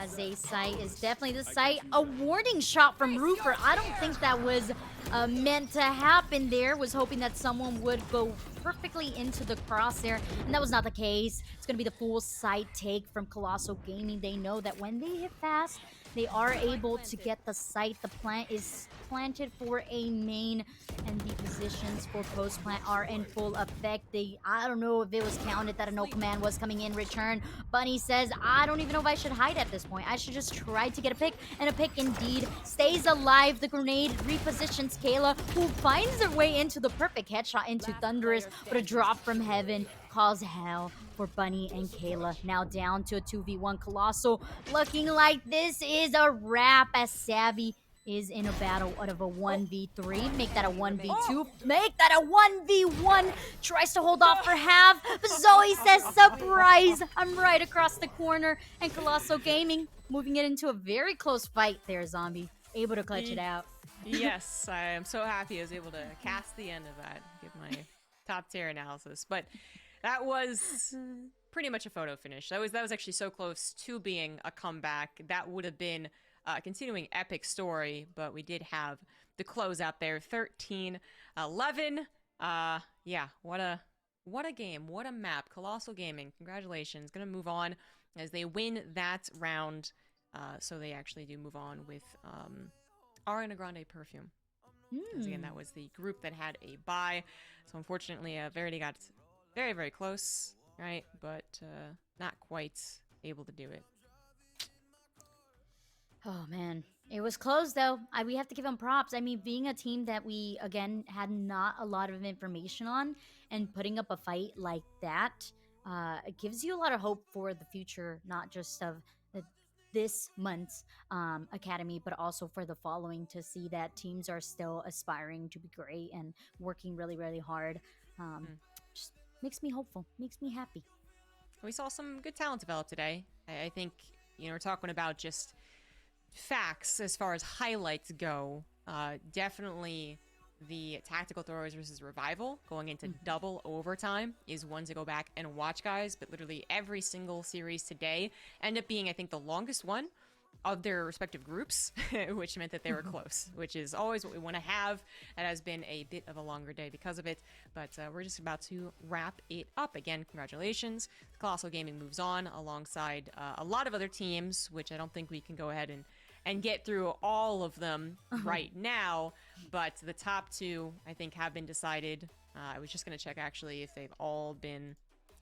As a site is definitely the site. A warning shot from Roofer. I don't think that was meant to happen there. Was hoping that someone would go perfectly into the crosshair, and that was not the case. It's going to be the full site take from Colossal Gaming. They know that when they hit fast, they are able to get the site. The plant is planted for a main, and the positions for post plant are in full effect. I don't know if it was counted that a no command was coming in return. Bunny says, I don't even know if I should hide at this point. I should just try to get a pick, and a pick indeed stays alive. The grenade repositions Kayla, who finds her way into the perfect headshot into Thunderous, but a drop from heaven cause hell for Bunny and Kayla. Now down to a 2v1 Colossal. Looking like this is a wrap as Savvy is in a battle out of a 1v3. Make that a 1v2. Make that a 1v1. Tries to hold off for half. But Zoe says, surprise! I'm right across the corner. And Colossal Gaming moving it into a very close fight there, Zombie. Able to clutch it out. Yes, I am so happy I was able to cast the end of that, give my top tier analysis. But that was pretty much a photo finish. That was actually so close to being a comeback. That would have been a continuing epic story, but we did have the close out there, 13-11. Yeah, what a game, what a map. Colossal Gaming, congratulations. Gonna move on as they win that round. So they actually do move on with Ariana Grande Perfume. Because again, that was the group that had a bye. So unfortunately, Verity got very, very close, right? But not quite able to do it. Oh man, it was close though. We have to give them props. I mean, being a team that we again had not a lot of information on and putting up a fight like that, it gives you a lot of hope for the future, not just of this month's academy, but also for the following, to see that teams are still aspiring to be great and working really, really hard. Just makes me hopeful, makes me happy. We saw some good talent develop today. I think, you know, we're talking about just facts as far as highlights go. Definitely the tactical throwers versus revival going into double overtime is one to go back and watch, guys. But literally every single series today ended up being, I think, the longest one of their respective groups, which meant that they were close, which is always what we want to have. That has been a bit of a longer day because of it, but we're just about to wrap it up. Again, congratulations. Colossal Gaming moves on alongside a lot of other teams, which I don't think we can go ahead and get through all of them right now, but the top two, I think, have been decided. I was just going to check, actually, if they've all been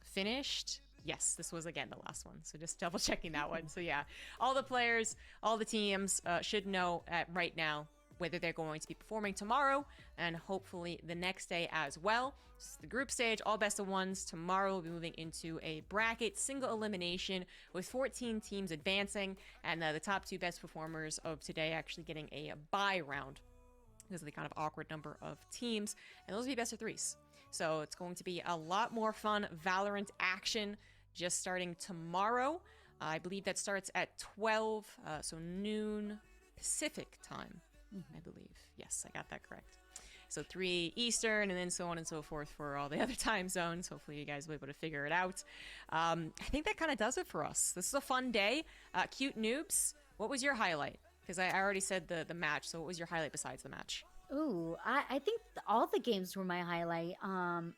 finished. Yes, this was, again, the last one, so just double checking that one. So yeah, all the players, all the teams should know right now whether they're going to be performing tomorrow and hopefully the next day as well. This is the group stage, all best of ones. Tomorrow we'll be moving into a bracket single elimination with 14 teams advancing, and the top 2 best performers of today actually getting a bye round because of the kind of awkward number of teams, and those will be best of 3s. So it's going to be a lot more fun Valorant action just starting tomorrow. I believe that starts at 12, so noon Pacific time, I believe. Yes, I got that correct. So 3 Eastern, and then so on and so forth for all the other time zones. Hopefully you guys will be able to figure it out. I think that kind of does it for us. This is a fun day. Cute Noobs, what was your highlight? Because I already said the match, so what was your highlight besides the match? Ooh, I think all the games were my highlight.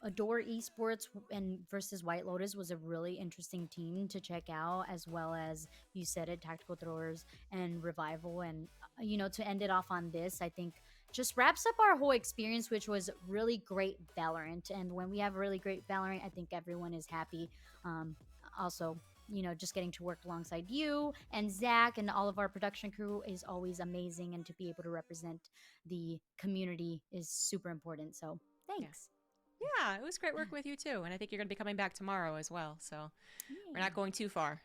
Adore Esports and versus White Lotus was a really interesting team to check out, as well as you said it, Tactical Throwers and Revival. And to end it off on this, I think just wraps up our whole experience, which was really great Valorant. And when we have a really great Valorant, I think everyone is happy. Also, just getting to work alongside you and Zach and all of our production crew is always amazing. And to be able to represent the community is super important. So thanks. Yeah, it was great work with you too. And I think you're going to be coming back tomorrow as well. So we're not going too far.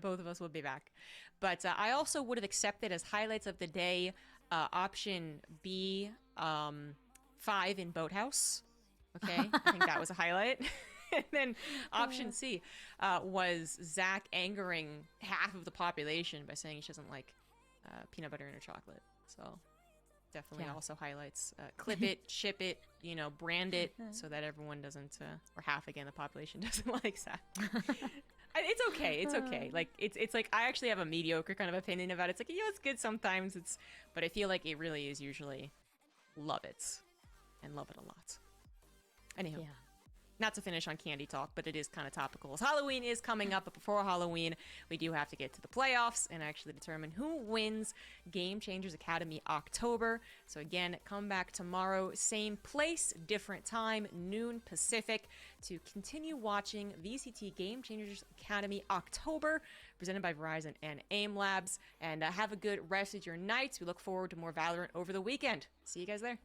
Both of us will be back. But I also would have accepted as highlights of the day option B, 5 in Boathouse. Okay, I think that was a highlight. And then option C was Zach angering half of the population by saying she doesn't like peanut butter in her chocolate. So definitely also highlights. Clip it, ship it, brand it so that everyone doesn't, or half again, the population doesn't like Zach. It's okay. It's okay. Like it's like I actually have a mediocre kind of opinion about it. It's like it's good sometimes. But I feel like it really is usually love it and love it a lot. Anyhow. Yeah. Not to finish on candy talk, but it is kind of topical. As Halloween is coming up, but before Halloween, we do have to get to the playoffs and actually determine who wins Game Changers Academy October. So again, come back tomorrow, same place, different time, noon Pacific, to continue watching VCT Game Changers Academy October, presented by Verizon and AIM Labs. And have a good rest of your nights. We look forward to more Valorant over the weekend. See you guys there.